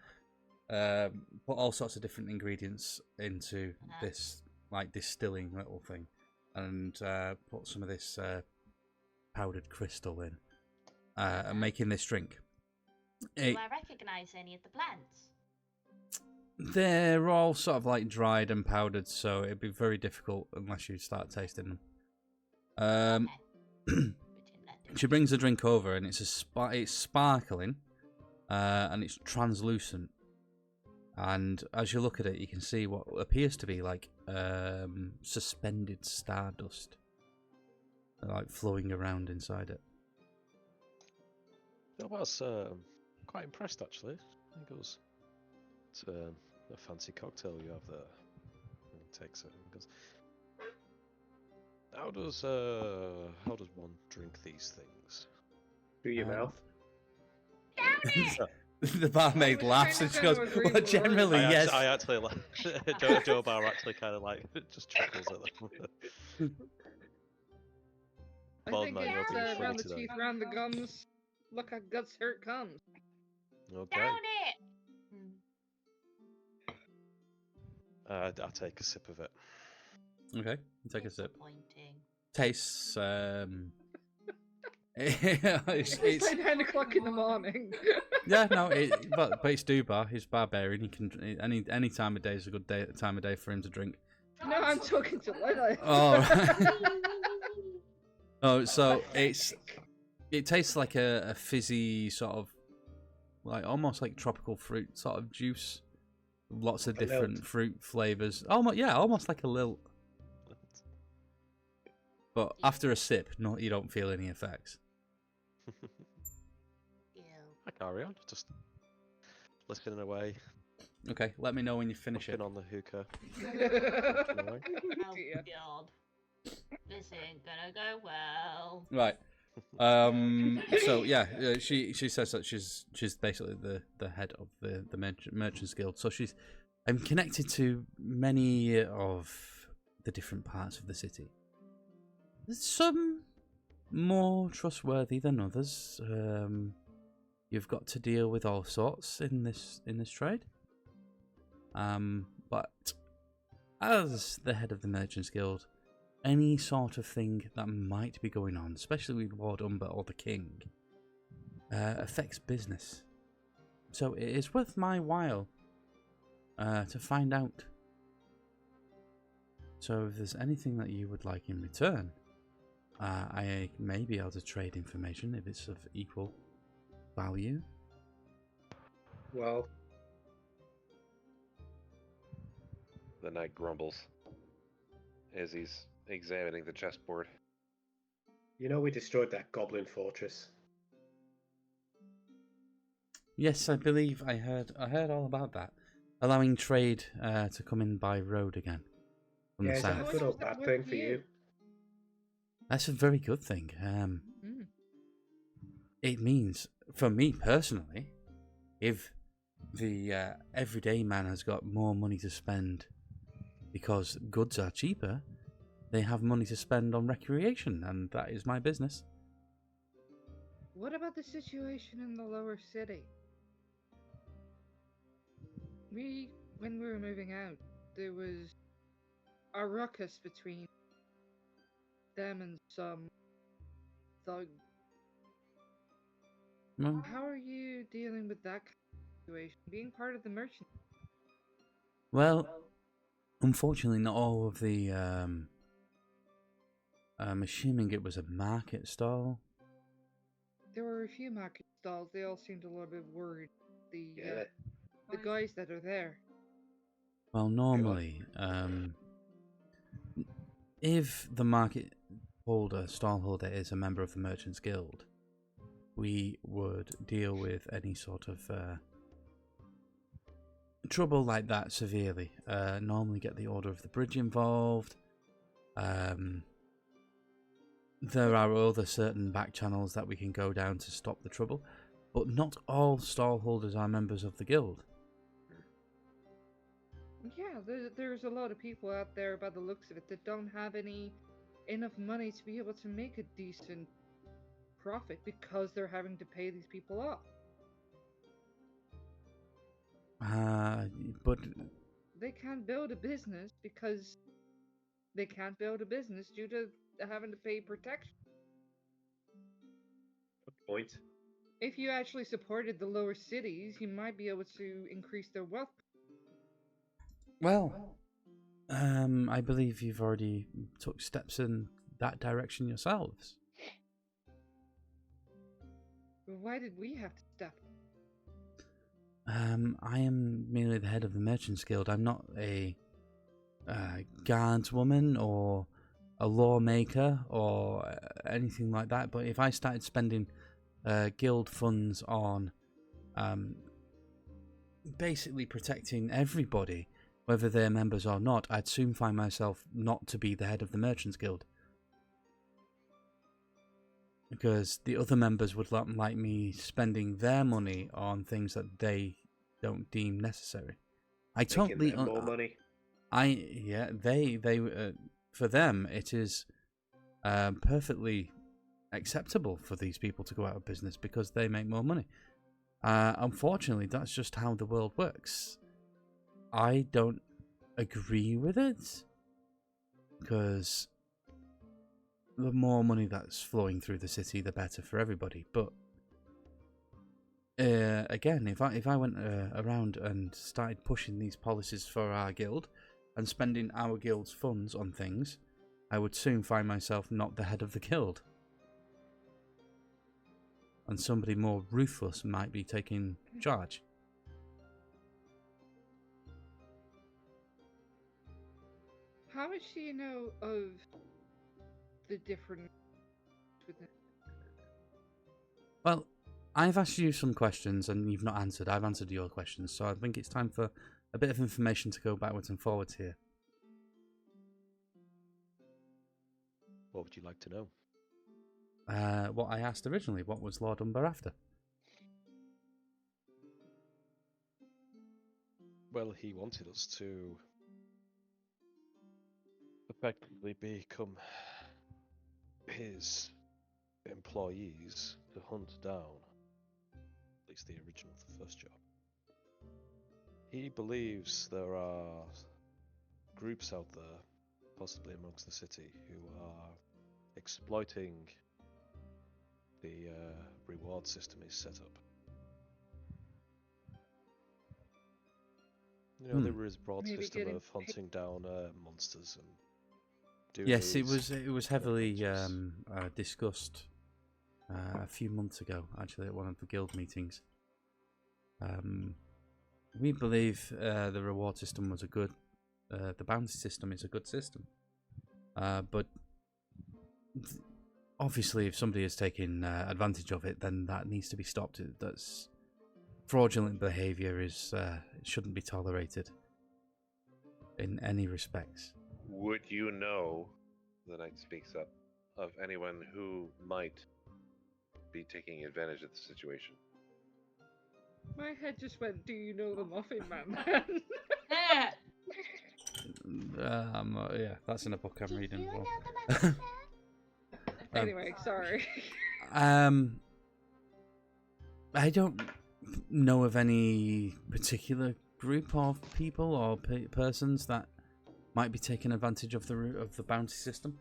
Speaker 1: put all sorts of different ingredients into this like distilling little thing, and put some of this powdered crystal in, and making this drink.
Speaker 5: Do I recognise any of the plants?
Speaker 1: They're all sort of like dried and powdered, so it'd be very difficult unless you start tasting them. She brings the drink over, and it's it's sparkling, and it's translucent. And as you look at it, you can see what appears to be like suspended stardust, like flowing around inside it.
Speaker 6: I was quite impressed, actually. I think it was a fancy cocktail you have there. And he takes it and goes, how does one drink these things?
Speaker 4: Through your mouth.
Speaker 1: The barmaid laughs and she goes, well, generally, yes.
Speaker 6: I actually like Dubar actually kind of like just chuckles at them.
Speaker 3: I
Speaker 6: Well,
Speaker 3: think
Speaker 6: no, you're
Speaker 3: it's
Speaker 6: being funny
Speaker 3: round the
Speaker 6: today.
Speaker 3: teeth, round the gums. Look at guts, here it comes.
Speaker 6: Okay.
Speaker 5: Down it!
Speaker 6: I take a sip of it.
Speaker 1: Okay, take a sip.
Speaker 5: Disappointing.
Speaker 1: Tastes.
Speaker 3: It's like 9 o'clock in the morning.
Speaker 1: Yeah, no, but it's Dubar. He's barbarian. He can any time of day is a good time of day for him to drink.
Speaker 3: No, I'm talking to Lila.
Speaker 1: Oh, right. Oh, so it tastes like a fizzy sort of, like almost like tropical fruit sort of juice. Lots of different fruit flavors. Almost like a lilt. But after a sip, you don't feel any effects.
Speaker 6: I carry on, just listening away.
Speaker 1: Okay, let me know when you finish it.
Speaker 6: On the hookah.
Speaker 5: Oh god. This ain't gonna go well.
Speaker 1: Right. So yeah, she says that she's basically the head of the Merchants Guild. So I'm connected to many of the different parts of the city. There's some more trustworthy than others. You've got to deal with all sorts in this trade. But as the head of the Merchants Guild, any sort of thing that might be going on, especially with Lord Umber or the King, affects business. So it is worth my while to find out. So if there's anything that you would like in return, I may be able to trade information if it's of equal value.
Speaker 4: Well,
Speaker 2: The knight grumbles as he's examining the chessboard.
Speaker 4: you know we destroyed that goblin fortress.
Speaker 1: Yes, I believe I heard all about that. Allowing trade to come in by road again from
Speaker 4: Yeah,
Speaker 1: the
Speaker 4: is that
Speaker 1: south.
Speaker 4: a good or bad thing for you?
Speaker 1: That's a very good thing. It means, for me personally, if the everyday man has got more money to spend because goods are cheaper, they have money to spend on recreation, and that is my business.
Speaker 3: What about the situation in the lower city? When we were moving out, there was a ruckus between them and some thug.
Speaker 1: Well,
Speaker 3: How are you dealing with that kind of situation? Being part of the merchant.
Speaker 1: well, unfortunately, not all of the. I'm assuming it was a market stall.
Speaker 3: There were a few market stalls. They all seemed a little bit worried. The
Speaker 4: Yeah.
Speaker 3: the guys that are there.
Speaker 1: Well, normally, if the market holder, stall holder, is a member of the Merchants Guild, we would deal with any sort of trouble like that severely. Normally get the Order of the Bridge involved. There are other certain back channels that we can go down to stop the trouble, but not all stall holders are members of the guild.
Speaker 3: Yeah, there's a lot of people out there, by the looks of it, that don't have enough money to be able to make a decent profit because they're having to pay these people off.
Speaker 1: But
Speaker 3: They can't build a business because they can't build a business due to having to pay protection.
Speaker 4: Good point.
Speaker 3: If you actually supported the lower cities, you might be able to increase their wealth.
Speaker 1: well, I believe you've already took steps in that direction yourselves.
Speaker 3: Why did we have to step?
Speaker 1: I am merely the head of the Merchants Guild. I'm not a guardswoman or a lawmaker or anything like that. But if I started spending guild funds on basically protecting everybody, whether they're members or not, I'd soon find myself not to be the head of the Merchants Guild. Because the other members would not like me spending their money on things that they don't deem necessary. I totally
Speaker 4: Making them more money.
Speaker 1: For them it is perfectly acceptable for these people to go out of business because they make more money. Unfortunately, that's just how the world works. I don't agree with it because the more money that's flowing through the city, the better for everybody. But again, if I went around and started pushing these policies for our guild and spending our guild's funds on things, I would soon find myself not the head of the guild. And somebody more ruthless might be taking charge.
Speaker 3: How much do you know of the different within?
Speaker 1: Well, I've asked you some questions and you've not answered. I've answered your questions, so I think it's time for a bit of information to go backwards and forwards here.
Speaker 6: What would you like to know?
Speaker 1: What I asked originally, what was Lord Umber after?
Speaker 6: Well, he wanted us to effectively become his employees to hunt down at least the original first job. He believes there are groups out there, possibly amongst the city, who are exploiting the reward system he's set up. You know, there was a broad
Speaker 3: Maybe
Speaker 6: system
Speaker 3: getting
Speaker 6: of hunting down monsters and doing
Speaker 1: Yes, it
Speaker 6: these
Speaker 1: was heavily
Speaker 6: adventures.
Speaker 1: discussed a few months ago, actually, at one of the guild meetings. We believe the reward system was a good, the bounty system is a good system, but obviously, if somebody is taking advantage of it, then that needs to be stopped. That's fraudulent behaviour shouldn't be tolerated in any respects.
Speaker 2: Would you know, the knight speaks up, of anyone who might be taking advantage of the situation?
Speaker 3: My head just went, do you know the Muffin Man?
Speaker 1: Yeah, that's in a book I'm reading.
Speaker 5: You
Speaker 1: Well.
Speaker 5: know the
Speaker 3: Anyway, sorry.
Speaker 1: I don't know of any particular group of people or persons that might be taking advantage of the bounty system.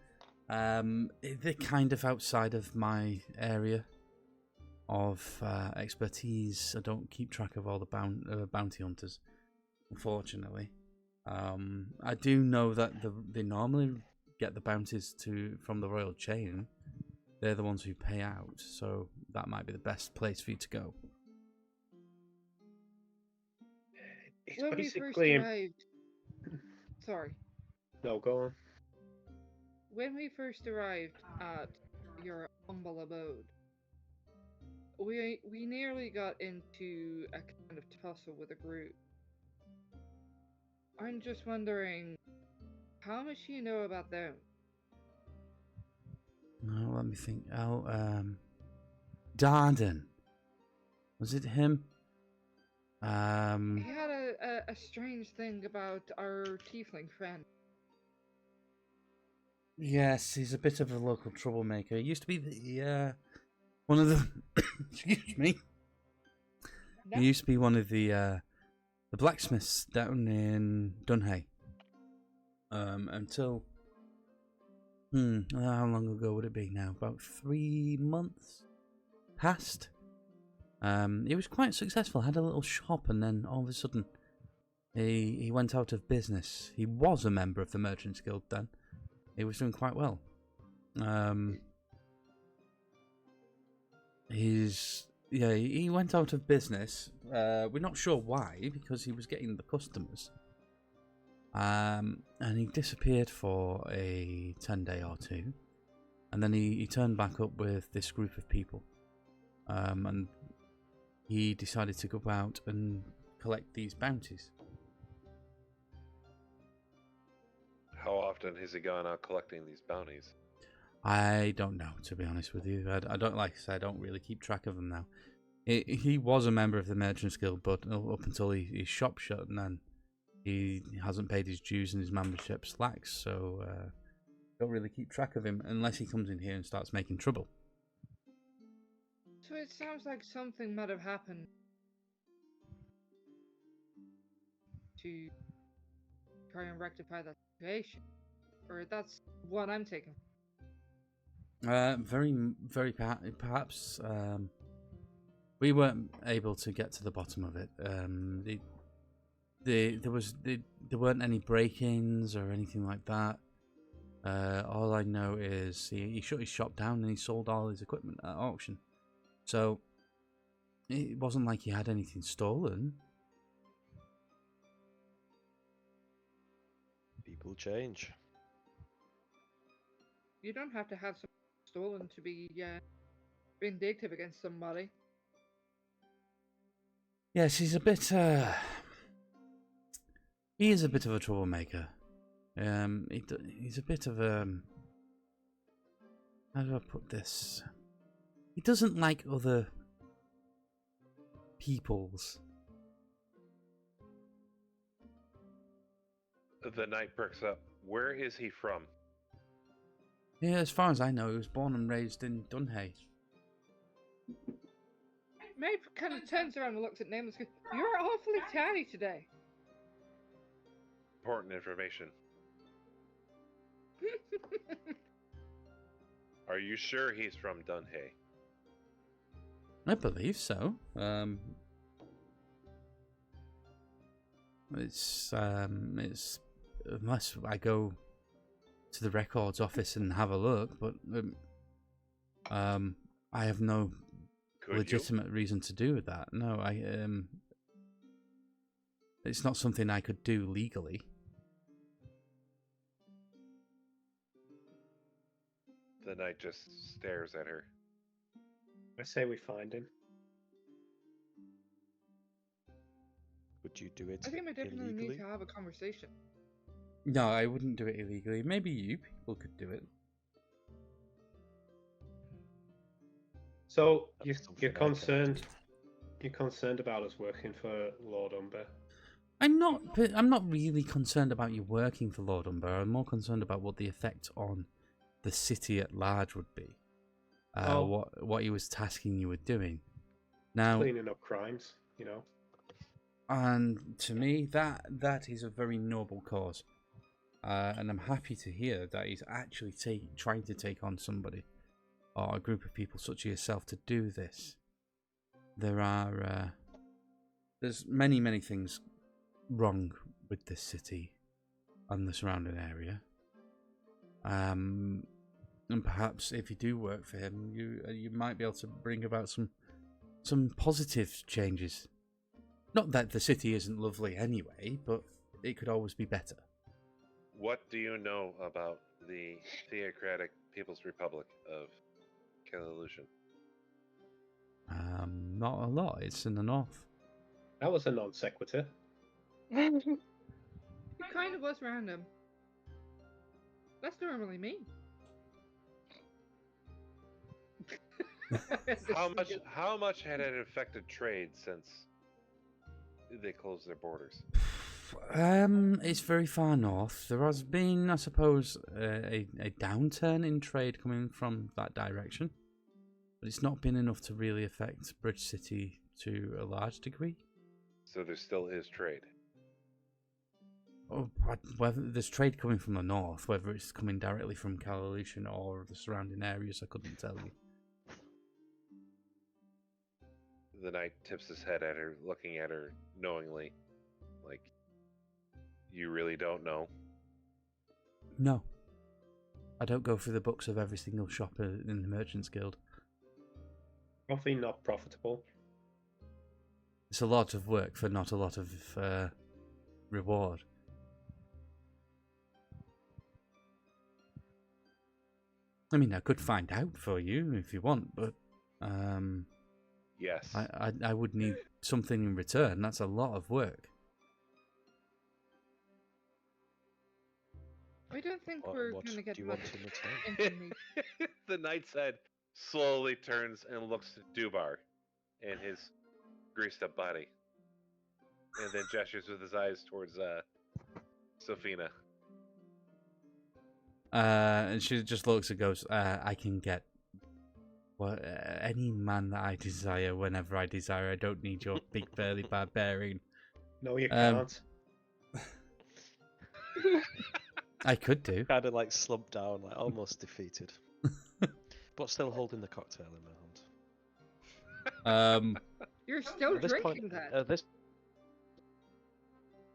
Speaker 1: They're kind of outside of my area of expertise. I don't keep track of all the bounty hunters, unfortunately. I do know that they normally get the bounties from the royal chain. They're the ones who pay out, so that might be the best place for you to go.
Speaker 4: It's
Speaker 3: When we first
Speaker 4: basically.
Speaker 3: arrived... Sorry.
Speaker 4: No, go on.
Speaker 3: When we first arrived at your humble abode, we nearly got into a kind of tussle with a group. I'm just wondering, how much do you know about them?
Speaker 1: No, let me think. Darden. Was it him?
Speaker 3: He had a strange thing about our tiefling friend.
Speaker 1: Yes, he's a bit of a local troublemaker. He used to be one of the excuse me.
Speaker 3: No?
Speaker 1: He used to be one of the blacksmiths down in Dunhay. Until how long ago would it be now? About 3 months past. He was quite successful. Had a little shop, and then all of a sudden, he went out of business. He was a member of the Merchants Guild then. He was doing quite well. He went out of business. We're not sure why, because he was getting the customers. And he disappeared for a 10-day or two, and then he turned back up with this group of people. And he decided to go out and collect these bounties.
Speaker 2: How often has he gone out collecting these bounties?
Speaker 1: I don't know, to be honest with you. I don't, like I said, I don't really keep track of them now. He was a member of the Merchants Guild, but up until his shop shut, and then he hasn't paid his dues and his membership slacks, so don't really keep track of him unless he comes in here and starts making trouble.
Speaker 3: So it sounds like something might have happened to try and rectify that situation. Or that's what I'm taking.
Speaker 1: Very perhaps. We weren't able to get to the bottom of it. There weren't any break-ins or anything like that. All I know is he shut his shop down and he sold all his equipment at auction. So it wasn't like he had anything stolen.
Speaker 6: People change.
Speaker 3: You don't have to have something stolen to be vindictive against somebody.
Speaker 1: Yes, he's a bit. He is a bit of a troublemaker. He's a bit of a. How do I put this? He doesn't like other peoples.
Speaker 2: The knight perks up. Where is he from?
Speaker 1: Yeah, as far as I know, he was born and raised in Dunhay.
Speaker 3: Maeve kind of turns around and looks at Nameless and goes, "You're awfully tatty today."
Speaker 2: Important information. Are you sure he's from Dunhay?
Speaker 1: I believe so. It's unless I go to the records office and have a look, but I have no legitimate reason to do that. No, it's not something I could do legally.
Speaker 2: The knight just stares at her.
Speaker 4: I say we find him.
Speaker 6: Would you do it
Speaker 3: I think we definitely
Speaker 6: illegally?
Speaker 3: need to have a conversation.
Speaker 1: No, I wouldn't do it illegally. Maybe you people could do it.
Speaker 4: So
Speaker 6: That's
Speaker 4: you're
Speaker 6: something I can't
Speaker 4: concerned.
Speaker 6: do.
Speaker 4: You're concerned about us working for Lord Umber.
Speaker 1: I'm not really concerned about you working for Lord Umber. I'm more concerned about what the effect on the city at large would be. What he was tasking you with doing. Now,
Speaker 4: Cleaning up crimes, you know.
Speaker 1: and to me, that is a very noble cause, and I'm happy to hear that he's actually trying to take on somebody or a group of people such as yourself to do this. There's many things wrong with this city and the surrounding area. And perhaps if you do work for him, you might be able to bring about some positive changes. Not that the city isn't lovely anyway, but it could always be better.
Speaker 2: What do you know about the Theocratic People's Republic of Kalusian?
Speaker 1: Not a lot. It's in the north.
Speaker 4: That was a non sequitur.
Speaker 3: It kind of was random. That's normally me.
Speaker 2: How much had it affected trade since they closed their borders?
Speaker 1: It's very far north. There has been, I suppose, a downturn in trade coming from that direction, but it's not been enough to really affect Bridge City to a large degree.
Speaker 2: So there still is trade.
Speaker 1: Oh, whether there's trade coming from the north, whether it's coming directly from Kalusian or the surrounding areas, I couldn't tell you.
Speaker 2: The knight tips his head at her, looking at her knowingly, like, you really don't know?
Speaker 1: No. I don't go through the books of every single shop in the Merchants Guild.
Speaker 4: Probably not profitable.
Speaker 1: It's a lot of work for not a lot of reward. I mean, I could find out for you if you want, but
Speaker 2: Yes.
Speaker 1: I would need something in return. That's a lot of work.
Speaker 3: I don't think
Speaker 6: What
Speaker 3: we're going to
Speaker 6: do
Speaker 3: get
Speaker 6: you
Speaker 3: much
Speaker 6: want in return?
Speaker 3: information.
Speaker 2: The knight's head slowly turns and looks at Dubar and his greased up body, and then gestures with his eyes towards Sophina.
Speaker 1: And she just looks and goes, I can get any man that I desire whenever I desire. I don't need your big burly barbarian.
Speaker 4: No, you can't.
Speaker 1: I could do.
Speaker 6: Kind of like slumped down, like almost defeated, but still holding the cocktail in my hand.
Speaker 3: You're still
Speaker 6: At this
Speaker 3: drinking
Speaker 6: point,
Speaker 3: that.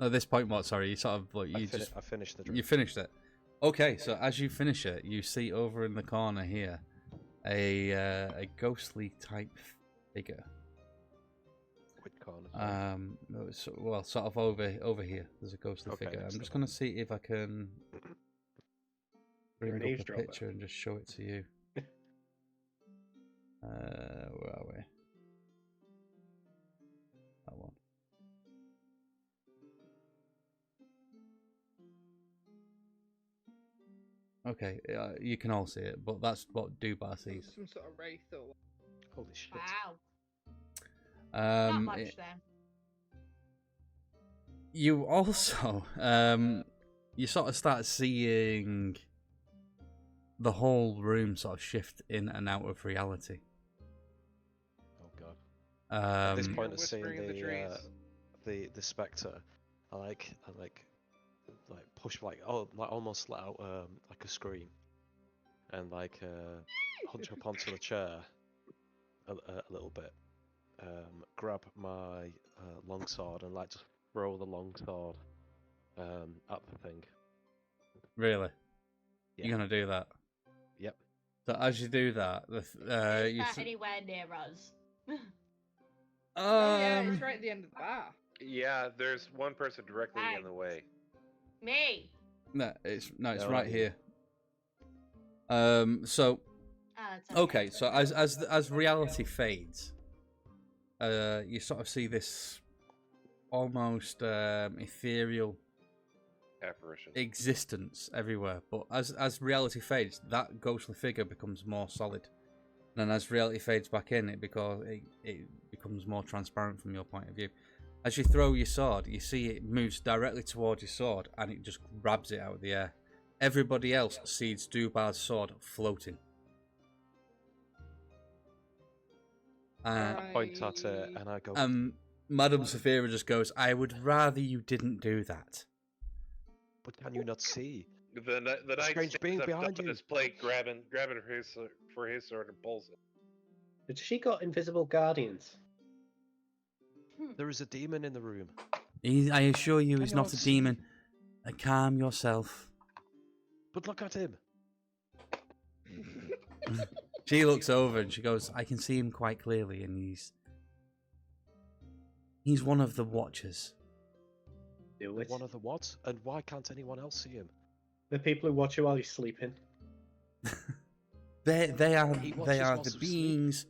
Speaker 1: At this point, what? Sorry, you sort of like
Speaker 6: I finished the drink.
Speaker 1: you finished it. Okay, so as you finish it, you see over in the corner here a ghostly type figure.
Speaker 6: Which corner?
Speaker 1: Well, sort of over here. There's a ghostly
Speaker 6: Okay,
Speaker 1: figure. I'm
Speaker 6: next
Speaker 1: just
Speaker 6: to
Speaker 1: gonna see if I can
Speaker 4: You're
Speaker 1: bring
Speaker 4: an
Speaker 1: up a
Speaker 4: eavesdropper.
Speaker 1: picture and just show it to you. Where are we? That one. Okay, you can all see it, but that's what Dubar sees.
Speaker 3: Some sort of wraith or what?
Speaker 6: Holy shit!
Speaker 5: Wow. Not much then.
Speaker 1: You also, you sort of start seeing the whole room sort of shift in and out of reality.
Speaker 6: Oh god! At this point, of seeing
Speaker 2: whispering in the trees.
Speaker 6: the spectre, I like push almost let out like a scream, and like hunch up onto the chair a little bit, grab my long sword and like just throw the long sword at the thing.
Speaker 1: Really?
Speaker 6: Yeah.
Speaker 1: You're gonna do that?
Speaker 6: Yep.
Speaker 1: So as you do that,
Speaker 5: Is that anywhere near us?
Speaker 3: Oh yeah, it's right at the end of the bar.
Speaker 2: Yeah, there's one person directly in the way.
Speaker 5: Me.
Speaker 1: No, it's
Speaker 6: No,
Speaker 1: right
Speaker 6: not you.
Speaker 1: here. So
Speaker 5: It's
Speaker 1: okay, so as reality fades, you sort of see this almost ethereal
Speaker 2: Apparition.
Speaker 1: existence everywhere. But as reality fades, that ghostly figure becomes more solid. And then as reality fades back in, it becomes more transparent from your point of view. As you throw your sword, you see it moves directly towards your sword, and it just grabs it out of the air. Everybody else sees Dubar's sword floating.
Speaker 6: I point at it and I go,
Speaker 1: Madame Saphira just goes, "I would rather you didn't do that."
Speaker 6: but can you not see?
Speaker 2: The knight
Speaker 6: strange being
Speaker 2: stands up
Speaker 6: behind
Speaker 2: on
Speaker 6: you.
Speaker 2: his plate, grabbing for his sword and pulls it.
Speaker 4: Has she got invisible guardians?
Speaker 6: There is a demon in the room.
Speaker 1: I assure you,
Speaker 6: Can
Speaker 1: he's
Speaker 6: you
Speaker 1: not
Speaker 6: not
Speaker 1: a
Speaker 6: see?
Speaker 1: demon. Calm yourself.
Speaker 6: But look at him.
Speaker 1: She looks over and she goes, "I can see him quite clearly, and he's one of the Watchers."
Speaker 4: Do it.
Speaker 6: One of the what? And why can't anyone else see him?
Speaker 4: The people who watch you while you're sleeping.
Speaker 1: They are
Speaker 6: He
Speaker 1: the
Speaker 6: watches whilst we sleep.
Speaker 1: beings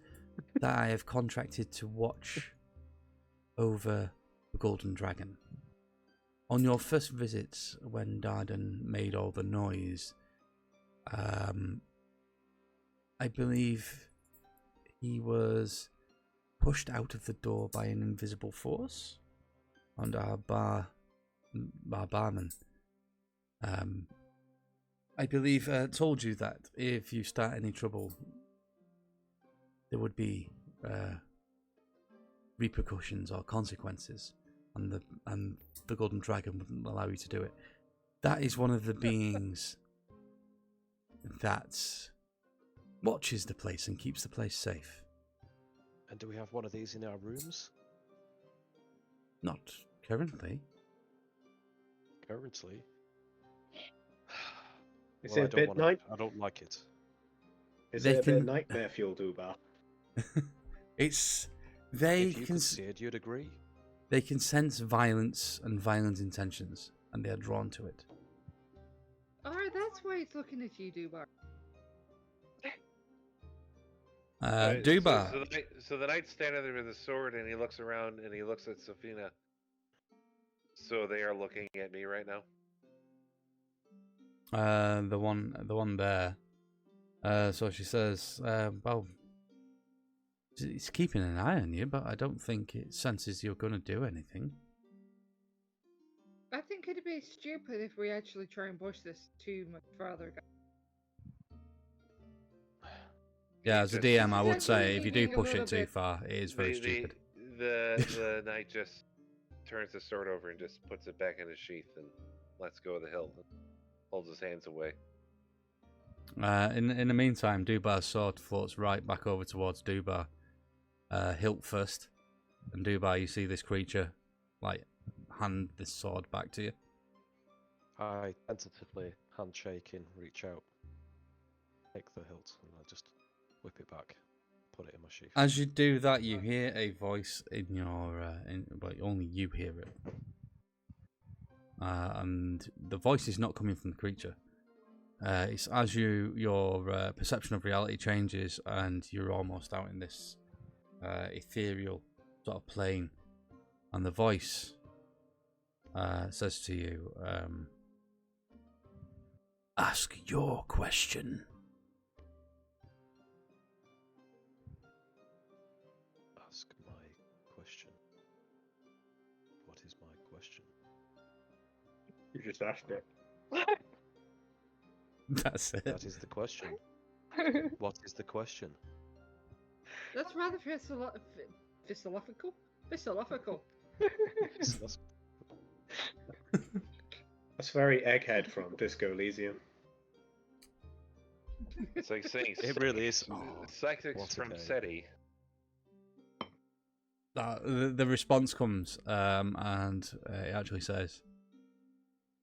Speaker 1: that I have contracted to watch over the Golden Dragon. On your first visits, when Darden made all the noise, I believe he was pushed out of the door by an invisible force, and our barman, I believe, told you that if you start any trouble, there would be repercussions or consequences, and the Golden Dragon wouldn't allow you to do it. That is one of the beings that watches the place and keeps the place safe.
Speaker 6: And do we have one of these in our rooms?
Speaker 1: Not currently.
Speaker 6: Currently.
Speaker 4: Is
Speaker 6: Well,
Speaker 4: it a bit night?
Speaker 6: I don't like it.
Speaker 4: Is
Speaker 1: They
Speaker 4: it a bit
Speaker 1: can-
Speaker 4: nightmare fuel, Dubar?
Speaker 1: It's
Speaker 6: If you
Speaker 1: can
Speaker 6: could see it, you'd agree.
Speaker 1: they can sense violence and violent intentions, and they are drawn to it.
Speaker 3: Alright, that's why it's looking at you, Dubar.
Speaker 1: Dubar,
Speaker 2: So the knight's standing there with his sword, and he looks around and he looks at Safina. So they are looking at me right now.
Speaker 1: the one there. So she says, "Well, it's keeping an eye on you, but I don't think it senses you're going to do anything."
Speaker 3: I think it'd be stupid if we actually try and push this too much further.
Speaker 1: Yeah, as a
Speaker 2: Just-
Speaker 1: DM, I would
Speaker 3: Essentially
Speaker 1: say if you do
Speaker 3: leaving a
Speaker 1: push
Speaker 3: little
Speaker 1: it too
Speaker 3: bit-
Speaker 1: far, it is very stupid.
Speaker 2: The knight just turns his sword over and just puts it back in his sheath and lets go of the hilt and holds his hands away.
Speaker 1: In the meantime, Dubar's sword floats right back over towards Dubar, hilt first, and Dubar, you see this creature like hand this sword back to you.
Speaker 6: I tentatively, handshaking, reach out, take the hilt, and I just whip it back, put it in my sheath.
Speaker 1: As you do that, you hear a voice in your, but only you hear it, and the voice is not coming from the creature. It's as your perception of reality changes, and you're almost out in this ethereal sort of plane, and the voice says to you, "Ask your question."
Speaker 6: Ask my question. What is my question?
Speaker 4: You just asked it.
Speaker 1: That's it.
Speaker 6: That is the question. What is the question?
Speaker 3: That's rather philosophical.
Speaker 6: That's-
Speaker 4: That's very Egghead from Disco Elysium.
Speaker 2: It's like saying
Speaker 6: It really is. Oh,
Speaker 2: psychics
Speaker 6: what a
Speaker 2: from
Speaker 6: day.
Speaker 2: SETI.
Speaker 1: the response comes, and it actually says,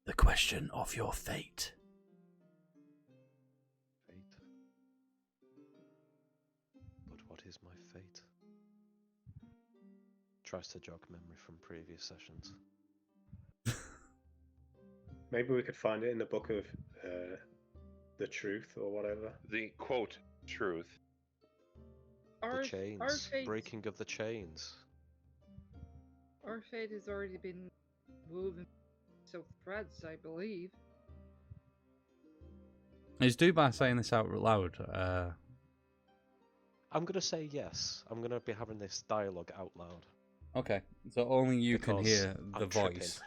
Speaker 1: "The question of your fate."
Speaker 6: Fate. But what is my fate? Tries to jog memory from previous sessions.
Speaker 4: Maybe we could find it in the book of the truth or whatever.
Speaker 2: The quote truth.
Speaker 6: The chains. Breaking of the chains.
Speaker 3: Our fate has already been woven silk threads, I believe.
Speaker 1: Is Dubar saying this out loud?
Speaker 6: I'm going to say yes. I'm going to be having this dialogue out loud.
Speaker 1: Okay, so only you can
Speaker 6: Because
Speaker 1: hear the
Speaker 6: I'm
Speaker 1: voice.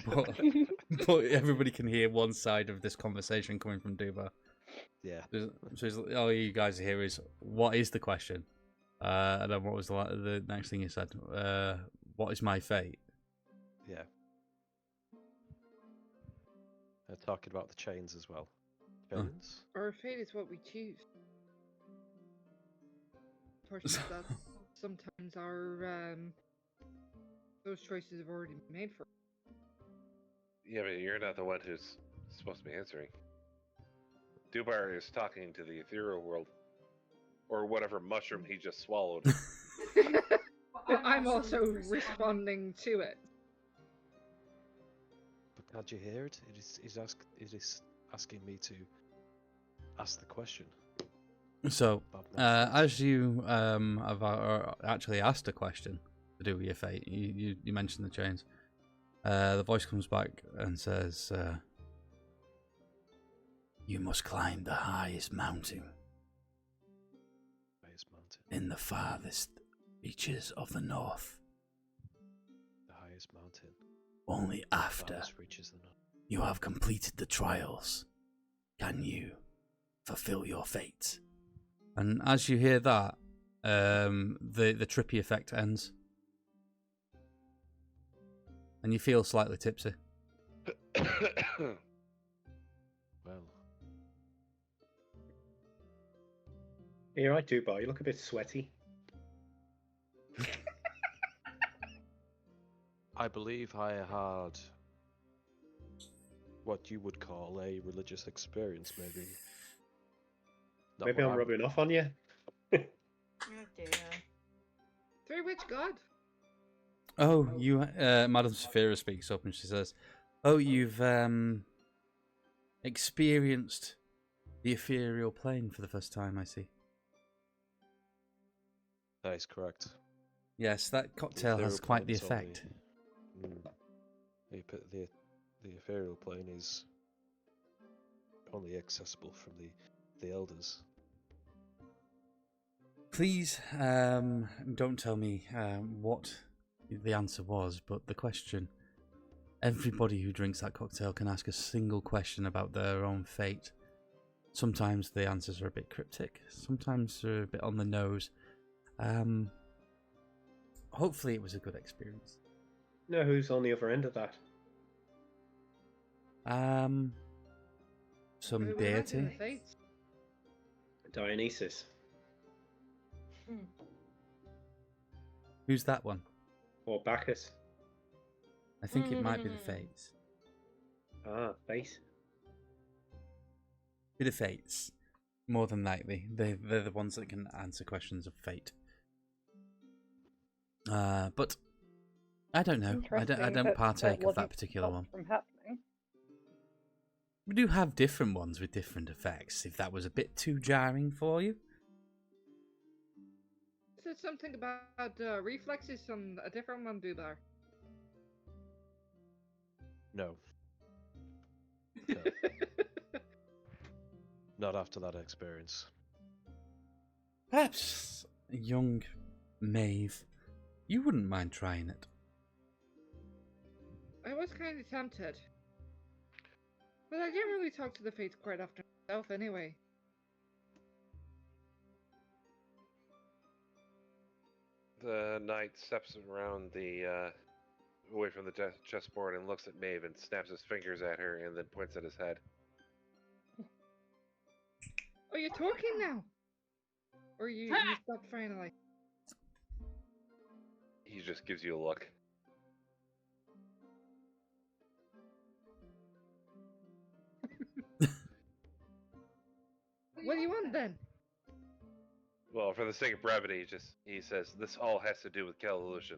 Speaker 1: But everybody can hear one side of this conversation coming from Dubar.
Speaker 6: Yeah.
Speaker 1: So all you guys hear is, what is the question? And then what was the next thing you said? What is my fate?
Speaker 6: Yeah. They're talking about the chains as well. Chains?
Speaker 3: Our fate is what we choose. Unfortunately, that's sometimes our those choices have already been made for us.
Speaker 2: Yeah, but you're not the one who's supposed to be answering. Dubar is talking to the ethereal world, or whatever mushroom he just swallowed.
Speaker 3: But I'm also responding to it.
Speaker 6: But can't you hear it? It is asking me to ask the question.
Speaker 1: So, as you have actually asked a question to do with your fate, you mentioned the chains. The voice comes back and says, "You must climb the highest mountain.
Speaker 6: Highest mountain.
Speaker 1: In the farthest reaches of the north.
Speaker 6: The highest mountain.
Speaker 1: Only after
Speaker 6: reaches the north.
Speaker 1: You have completed the trials can you fulfill your fate." And as you hear that, the trippy effect ends. And you feel slightly tipsy.
Speaker 6: Well.
Speaker 4: You're right, Dubar. You look a bit sweaty.
Speaker 6: I believe I had what you would call a religious experience, maybe.
Speaker 4: Maybe I'm rubbing off on you.
Speaker 5: Oh dear.
Speaker 3: Through which god?
Speaker 1: Oh, you, Madame Saphira speaks up and she says, "Oh, you've experienced the ethereal plane for the first time, I see."
Speaker 6: That is correct.
Speaker 1: Yes, that cocktail has quite the effect.
Speaker 6: The ethereal plane is only accessible from the elders.
Speaker 1: Please, don't tell me what the answer was, but the question, everybody who drinks that cocktail can ask a single question about their own fate. Sometimes the answers are a bit cryptic, sometimes they're a bit on the nose. Hopefully it was a good experience.
Speaker 4: You know who's on the other end of that?
Speaker 1: Some deity.
Speaker 4: Dionysus.
Speaker 1: Who's that one?
Speaker 4: Or Bacchus.
Speaker 1: I think it might be the Fates.
Speaker 4: Ah, Fate.
Speaker 1: Be the Fates. More than likely. They're the ones that can answer questions of fate. But I don't know. I don't partake of that particular one.
Speaker 7: From happening.
Speaker 1: We do have different ones with different effects. If that was a bit too jarring for you.
Speaker 3: Said something about reflexes on a different one, Dubar.
Speaker 6: No. No. Not after that experience.
Speaker 1: Perhaps, young Maeve, you wouldn't mind trying it.
Speaker 3: I was kind of tempted. But I didn't really talk to the Fates quite often myself anyway.
Speaker 2: The knight steps around away from the chessboard and looks at Maeve and snaps his fingers at her and then points at his head.
Speaker 3: Oh, you're talking now? Or you stopped finally?
Speaker 2: just gives you a look.
Speaker 3: What do you want then?
Speaker 2: Well, for the sake of brevity, he says this all has to do with Calution.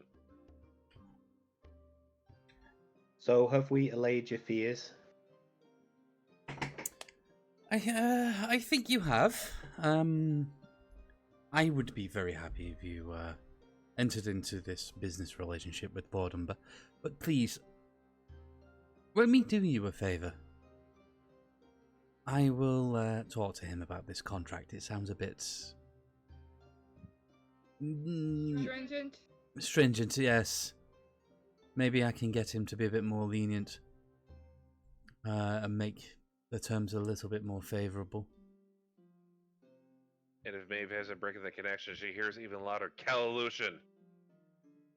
Speaker 4: So, have we allayed your fears?
Speaker 1: I think you have. I would be very happy if you entered into this business relationship with Lord Umber, but please, let me do you a favour. I will talk to him about this contract. It sounds a bit
Speaker 3: Stringent?
Speaker 1: stringent, yes. Maybe I can get him to be a bit more lenient and make the terms a little bit more favourable.
Speaker 2: And if Maeve hasn't broken the connection, she hears even louder, Calution!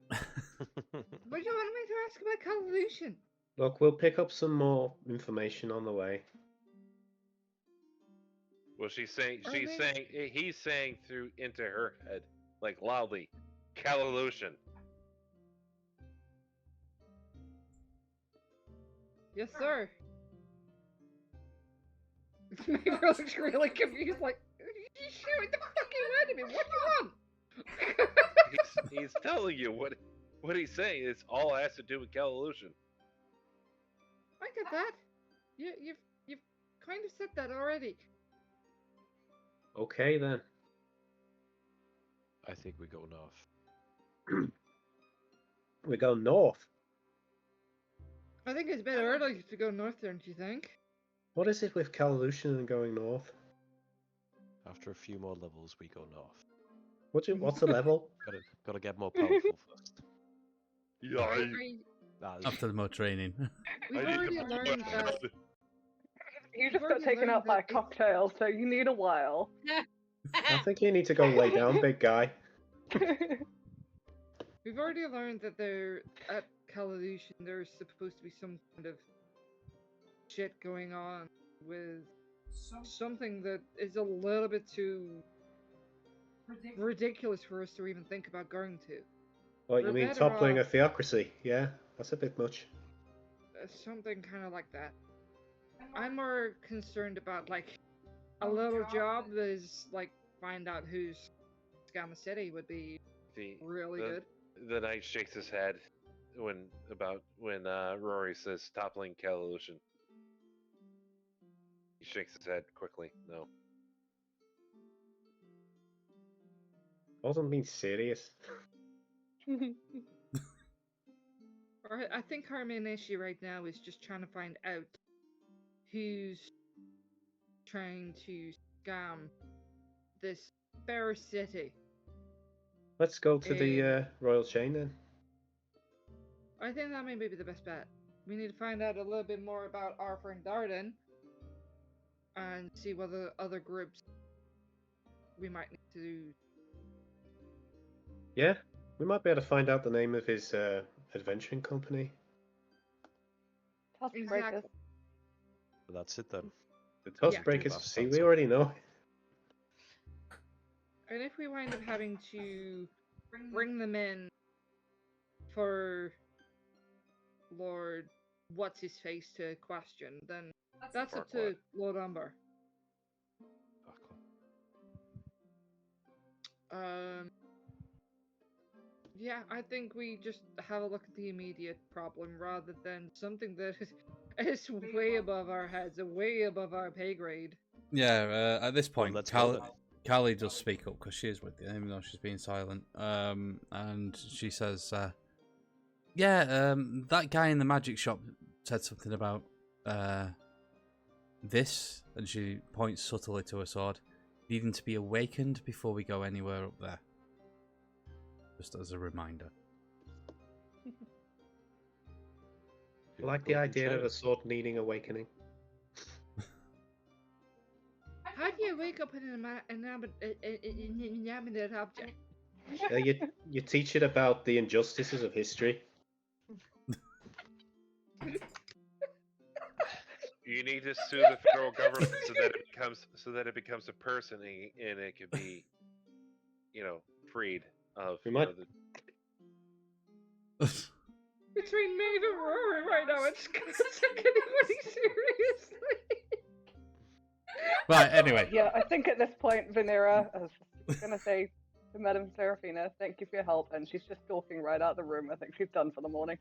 Speaker 3: What do you want me to ask about Calution?
Speaker 4: Look, we'll pick up some more information on the way.
Speaker 2: Well, he's saying through into her head, like loudly, Calution.
Speaker 3: Yes, sir. Maybe looks really confused, like, you shooting the fucking word at me. What do you want?
Speaker 2: He's telling you what he's saying. It's all has to do with Calution.
Speaker 3: I get that. You've kind of said that already.
Speaker 4: Okay, then.
Speaker 6: I think we go north.
Speaker 4: We go north.
Speaker 3: I think it's a bit early to go north, don't you think?
Speaker 4: What is it with Calution and going north?
Speaker 6: After a few more levels, we go north.
Speaker 4: What's the level?
Speaker 6: Gotta get more powerful first.
Speaker 2: Yeah,
Speaker 1: After the more training.
Speaker 3: We've already learned that.
Speaker 7: You just got
Speaker 3: already
Speaker 7: taken
Speaker 3: learned
Speaker 7: out by a
Speaker 3: that it's-
Speaker 7: cocktail, so you need a while.
Speaker 4: I think you need to go lay down, big guy.
Speaker 3: We've already learned that at Calution there's supposed to be some kind of shit going on with something that is a little bit too ridiculous for us to even think about going to.
Speaker 4: What, you
Speaker 3: We're
Speaker 4: mean
Speaker 3: better
Speaker 4: toppling a
Speaker 3: off-
Speaker 4: theocracy? Yeah, that's a bit much.
Speaker 3: Something kind of like that. I'm more concerned about, like, a little job that is, like, find out who's Scamma City would be really good.
Speaker 2: The knight shakes his head when Rory says toppling Calution. He shakes his head quickly. No.
Speaker 4: Wasn't being serious.
Speaker 3: I think our main issue right now is just trying to find out who's trying to scam this fair city.
Speaker 4: Let's go to the Royal Chain then.
Speaker 3: I think that may be the best bet. We need to find out a little bit more about Arthur and Darden and see what other groups we might need to.
Speaker 4: Yeah, we might be able to find out the name of his adventuring company.
Speaker 7: Tusk
Speaker 3: Exactly.
Speaker 7: breakers.
Speaker 6: But that's it then.
Speaker 4: The Tusk
Speaker 3: Yeah.
Speaker 4: Breakers.
Speaker 6: That's
Speaker 4: See, we
Speaker 6: it.
Speaker 4: already know.
Speaker 3: And if we wind up having to bring them in for Lord What's His Face to question, then that's up to
Speaker 2: Farquaad.
Speaker 3: Lord Umber. Yeah, I think we just have a look at the immediate problem rather than something that is way above our heads and way above our pay grade.
Speaker 1: Yeah, at this point,
Speaker 6: let's go then.
Speaker 1: Callie does speak up because she is with you, even though she's being silent. And she says, that guy in the magic shop said something about this, and she points subtly to her sword, needing to be awakened before we go anywhere up there. Just as a reminder.
Speaker 4: I like the idea of a sword needing awakening.
Speaker 3: How do you wake up in an inanimate object?
Speaker 4: You teach it about the injustices of history.
Speaker 2: You need to sue the federal government so that it becomes a person and it can be, freed of.
Speaker 4: We might-
Speaker 3: Between Maeve and Rory right now, I just can't take anybody seriously.
Speaker 1: Right, anyway.
Speaker 7: Yeah, I think at this point, Venera is going to say to Madame Serafina, thank you for your help, and she's just stalking right out the room. I think she's done for the morning.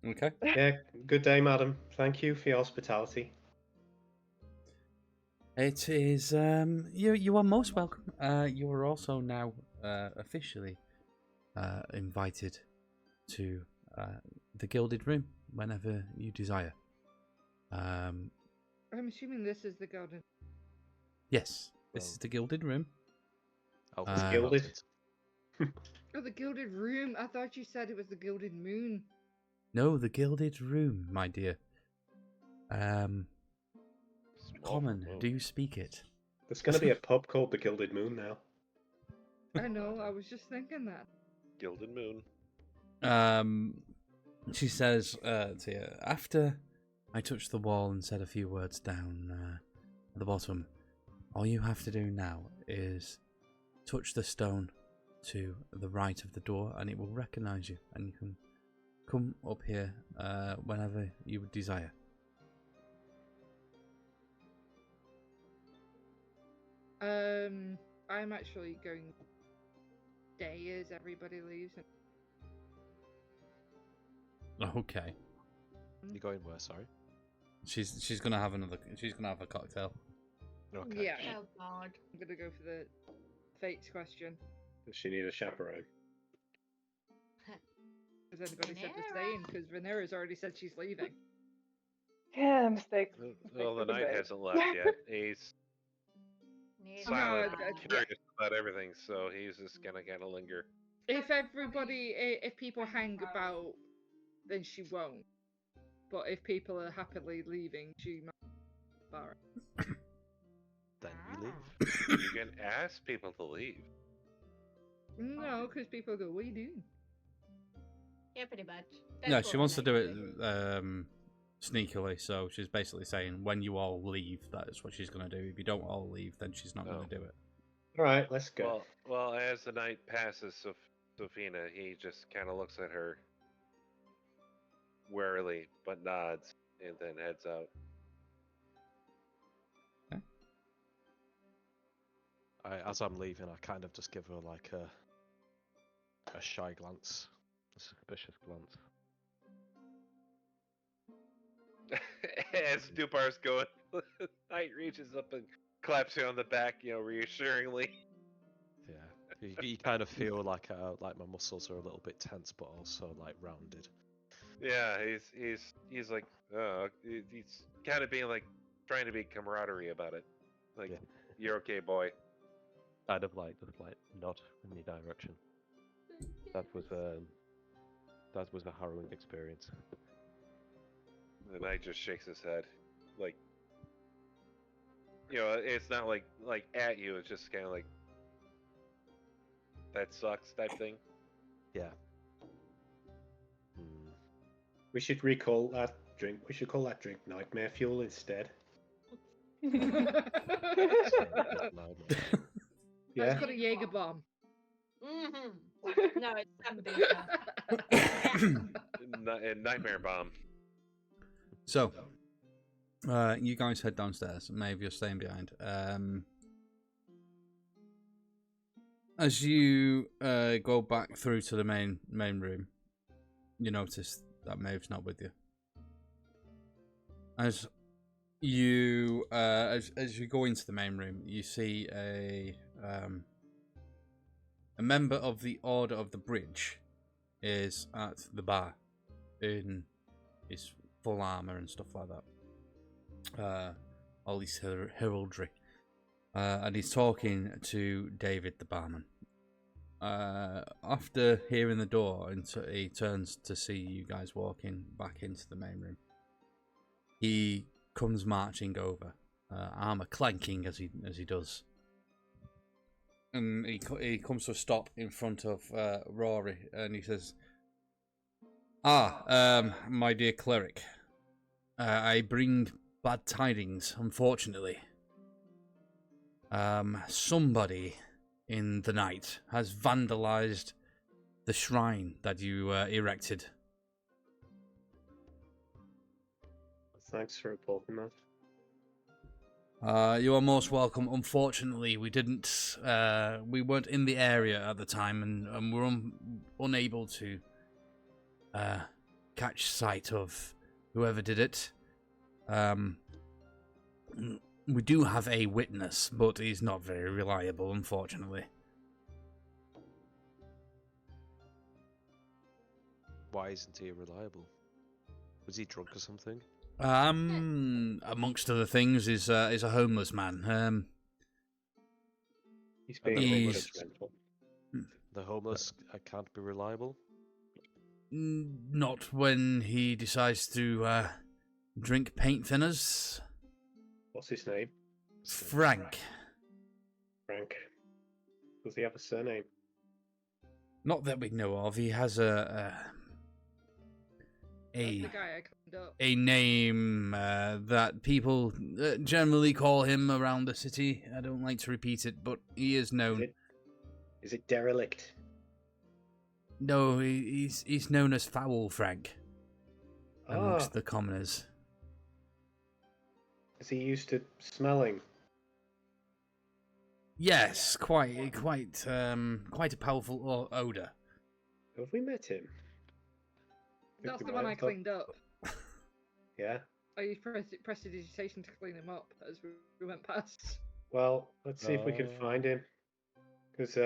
Speaker 1: Okay.
Speaker 4: Yeah, good day, madam. Thank you for your hospitality.
Speaker 1: It is, you are most welcome. You are also now officially invited to the Gilded Room whenever you desire.
Speaker 3: I'm assuming this is the garden.
Speaker 1: Yes, this is the Gilded Room.
Speaker 6: Oh,
Speaker 1: It's
Speaker 4: gilded.
Speaker 3: Oh, the Gilded Room. I thought you said it was the Gilded Moon.
Speaker 1: No, the Gilded Room, my dear. Common, do you speak it?
Speaker 4: There's going to be a pub called the Gilded Moon now.
Speaker 3: I know, I was just thinking that.
Speaker 2: Gilded Moon.
Speaker 1: She says to you, after I touched the wall and said a few words down at the bottom, all you have to do now is touch the stone to the right of the door and it will recognise you and you can come up here whenever you would desire.
Speaker 3: I'm actually going day as everybody leaves.
Speaker 1: Okay.
Speaker 6: You're going where? Sorry.
Speaker 1: She's gonna have another. She's gonna have a cocktail.
Speaker 6: Okay.
Speaker 3: Yeah.
Speaker 5: Oh God.
Speaker 3: I'm gonna go for the Fates question.
Speaker 4: Does she need a chaperone?
Speaker 3: Has anybody said the same? Because Venera's already said she's leaving.
Speaker 7: Yeah, mistake.
Speaker 2: Well, the
Speaker 7: for
Speaker 2: night
Speaker 7: day.
Speaker 2: hasn't left yet. He's silent
Speaker 3: No,
Speaker 2: and curious about everything, so he's just gonna kind of linger.
Speaker 3: If people hang about, then she won't. But if people are happily leaving, she might bar it.
Speaker 6: Then you leave.
Speaker 2: You can ask people to leave.
Speaker 3: No, because people go, what are you doing?
Speaker 5: Yeah, pretty much.
Speaker 1: No, she wants to do it sneakily, so she's basically saying when you all leave, that is what she's going to do. If you don't all leave, then she's not going to do it.
Speaker 4: All right, let's go.
Speaker 2: Well, as the night passes, Sophina, he just kind of looks at her warily, but nods, and then heads out.
Speaker 6: As I'm leaving, I kind of just give her like a shy glance, a suspicious glance.
Speaker 2: As Dubar's going, Knight reaches up and claps you on the back, reassuringly.
Speaker 6: Yeah, you kind of feel like my muscles are a little bit tense, but also like rounded.
Speaker 2: Yeah, he's like, he's kind of being like trying to be camaraderie about it. Like,
Speaker 6: Yeah.
Speaker 2: You're okay, boy.
Speaker 6: Kind of like just like nod in your direction. That was a harrowing experience.
Speaker 2: The knight just shakes his head, like, it's not like at you. It's just kind of like that sucks type thing.
Speaker 6: Yeah.
Speaker 4: We should recall that drink. We should call that drink Nightmare Fuel instead.
Speaker 3: Yeah. Let's put a Jaeger bomb.
Speaker 5: Mm-hmm. No, it's Sambuca.
Speaker 2: Nightmare bomb.
Speaker 1: So, you guys head downstairs. Maybe you're staying behind. As you go back through to the main room, you notice that Maeve's not with you. As you as you go into the main room, you see a member of the Order of the Bridge is at the bar in his full armor and stuff like that. All these heraldry. And he's talking to David the barman. After hearing the door, he turns to see you guys walking back into the main room. He comes marching over, armor clanking as he does. And he comes to a stop in front of Rory, and he says, my dear cleric, I bring bad tidings, unfortunately. Somebody in the night has vandalized the shrine that you erected.
Speaker 4: Thanks for reporting that.
Speaker 1: You are most welcome. Unfortunately, we weren't in the area at the time, and were unable to catch sight of whoever did it. We do have a witness, but he's not very reliable, unfortunately.
Speaker 6: Why isn't he reliable? Was he drunk or something?
Speaker 1: Amongst other things, is a homeless man.
Speaker 4: He's being
Speaker 1: He's-
Speaker 4: judgmental.
Speaker 6: The homeless can't be reliable?
Speaker 1: Not when he decides to drink paint thinners.
Speaker 4: What's his name?
Speaker 1: Frank.
Speaker 4: Frank. Does he have a surname?
Speaker 1: Not that we know of. He has
Speaker 3: That's the guy I cleaned up.
Speaker 1: a name that people generally call him around the city. I don't like to repeat it, but he is known.
Speaker 4: Is it Derelict?
Speaker 1: No, he's known as Foul Frank amongst the commoners.
Speaker 4: Is he used to smelling?
Speaker 1: Yes, quite a powerful odor.
Speaker 4: Have we met him?
Speaker 3: That's
Speaker 4: we
Speaker 3: the
Speaker 4: might
Speaker 3: one I
Speaker 4: have done.
Speaker 3: cleaned up.
Speaker 4: Yeah.
Speaker 3: I used prestidigitation to clean him up as we went past.
Speaker 4: Well, let's see if we can find him. Because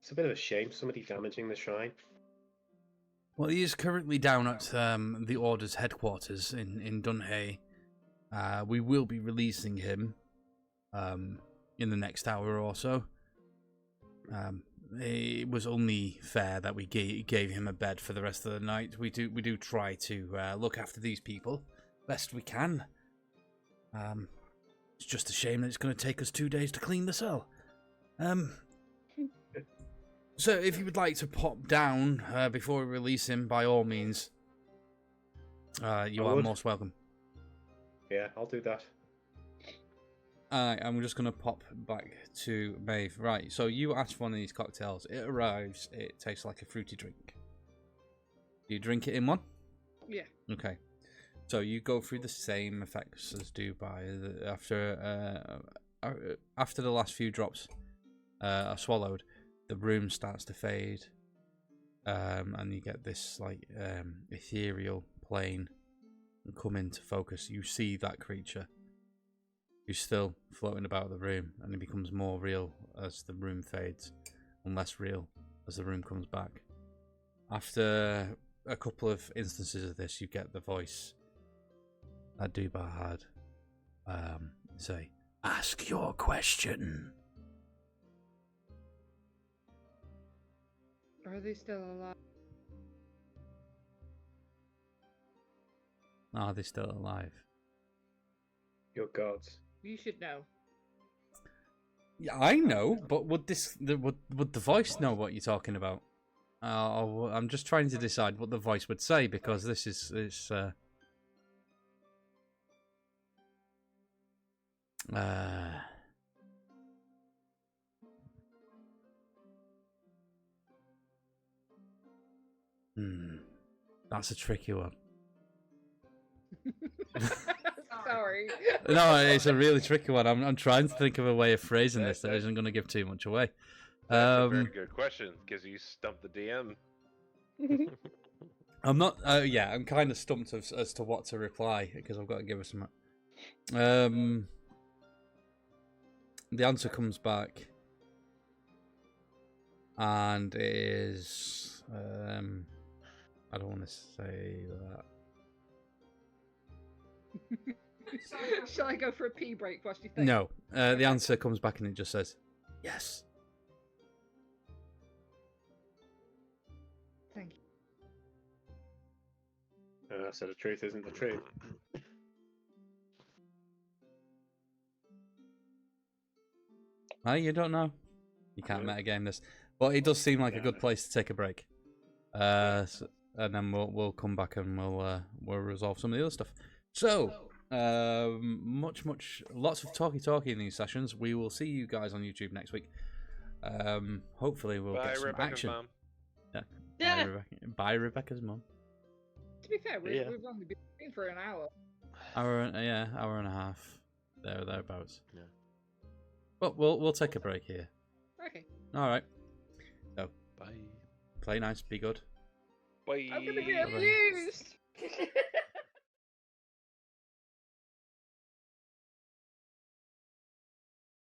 Speaker 4: it's a bit of a shame somebody damaging the shrine.
Speaker 1: Well, he is currently down at the Order's headquarters in Dunhay. We will be releasing him in the next hour or so. It was only fair that we gave him a bed for the rest of the night. We do try to look after these people best we can. It's just a shame that it's going to take us 2 days to clean the cell. So if you would like to pop down before we release him, by all means, you are most welcome.
Speaker 4: Yeah, I'll do that.
Speaker 1: I'm just going to pop back to Maeve. Right, so you asked for one of these cocktails. It arrives. It tastes like a fruity drink. Do you drink it in one?
Speaker 3: Yeah.
Speaker 1: Okay. So you go through the same effects as Dubar. After the last few drops are swallowed, the room starts to fade, and you get this like ethereal plane come into focus. You see that creature who's still floating about the room, and it becomes more real as the room fades, and less real as the room comes back. After a couple of instances of this, you get the voice that Dubar had say, "Ask your question."
Speaker 3: Are they still alive?
Speaker 1: Are they still alive?
Speaker 4: Your gods.
Speaker 3: You should know.
Speaker 1: Yeah, I know, but would the voice know what you're talking about? I'm just trying to decide what the voice would say, because this is that's a tricky one.
Speaker 3: Sorry.
Speaker 1: No, it's a really tricky one. I'm trying to think of a way of phrasing this that isn't going to give too much away.
Speaker 2: That's a very good question, because you stumped the DM.
Speaker 1: I'm not. Yeah, I'm kind of stumped as to what to reply, because I've got to give her some. The answer comes back, and it is. I don't want to say that.
Speaker 3: Shall I go for a pee break? What do you think?
Speaker 1: No, the answer comes back and it just says, "Yes."
Speaker 3: Thank you.
Speaker 4: So the truth isn't the truth.
Speaker 1: You don't know. You can't metagame this, but it does seem like a good place to take a break. And then we'll come back and we'll resolve some of the other stuff. So, lots of talky in these sessions. We will see you guys on YouTube next week. Hopefully we'll
Speaker 2: Bye,
Speaker 1: get some
Speaker 2: Rebecca's
Speaker 1: action.
Speaker 2: mom.
Speaker 3: Yeah.
Speaker 1: By Rebecca's mum.
Speaker 3: To be fair, we've
Speaker 6: Yeah.
Speaker 3: only been for an hour.
Speaker 1: Hour and a half. Thereabouts.
Speaker 6: Yeah.
Speaker 1: But we'll take a break here.
Speaker 3: Okay.
Speaker 1: All right. So
Speaker 6: Bye.
Speaker 1: play nice, be good.
Speaker 2: Bye.
Speaker 3: I'm gonna get
Speaker 1: Bye-bye.
Speaker 3: abused.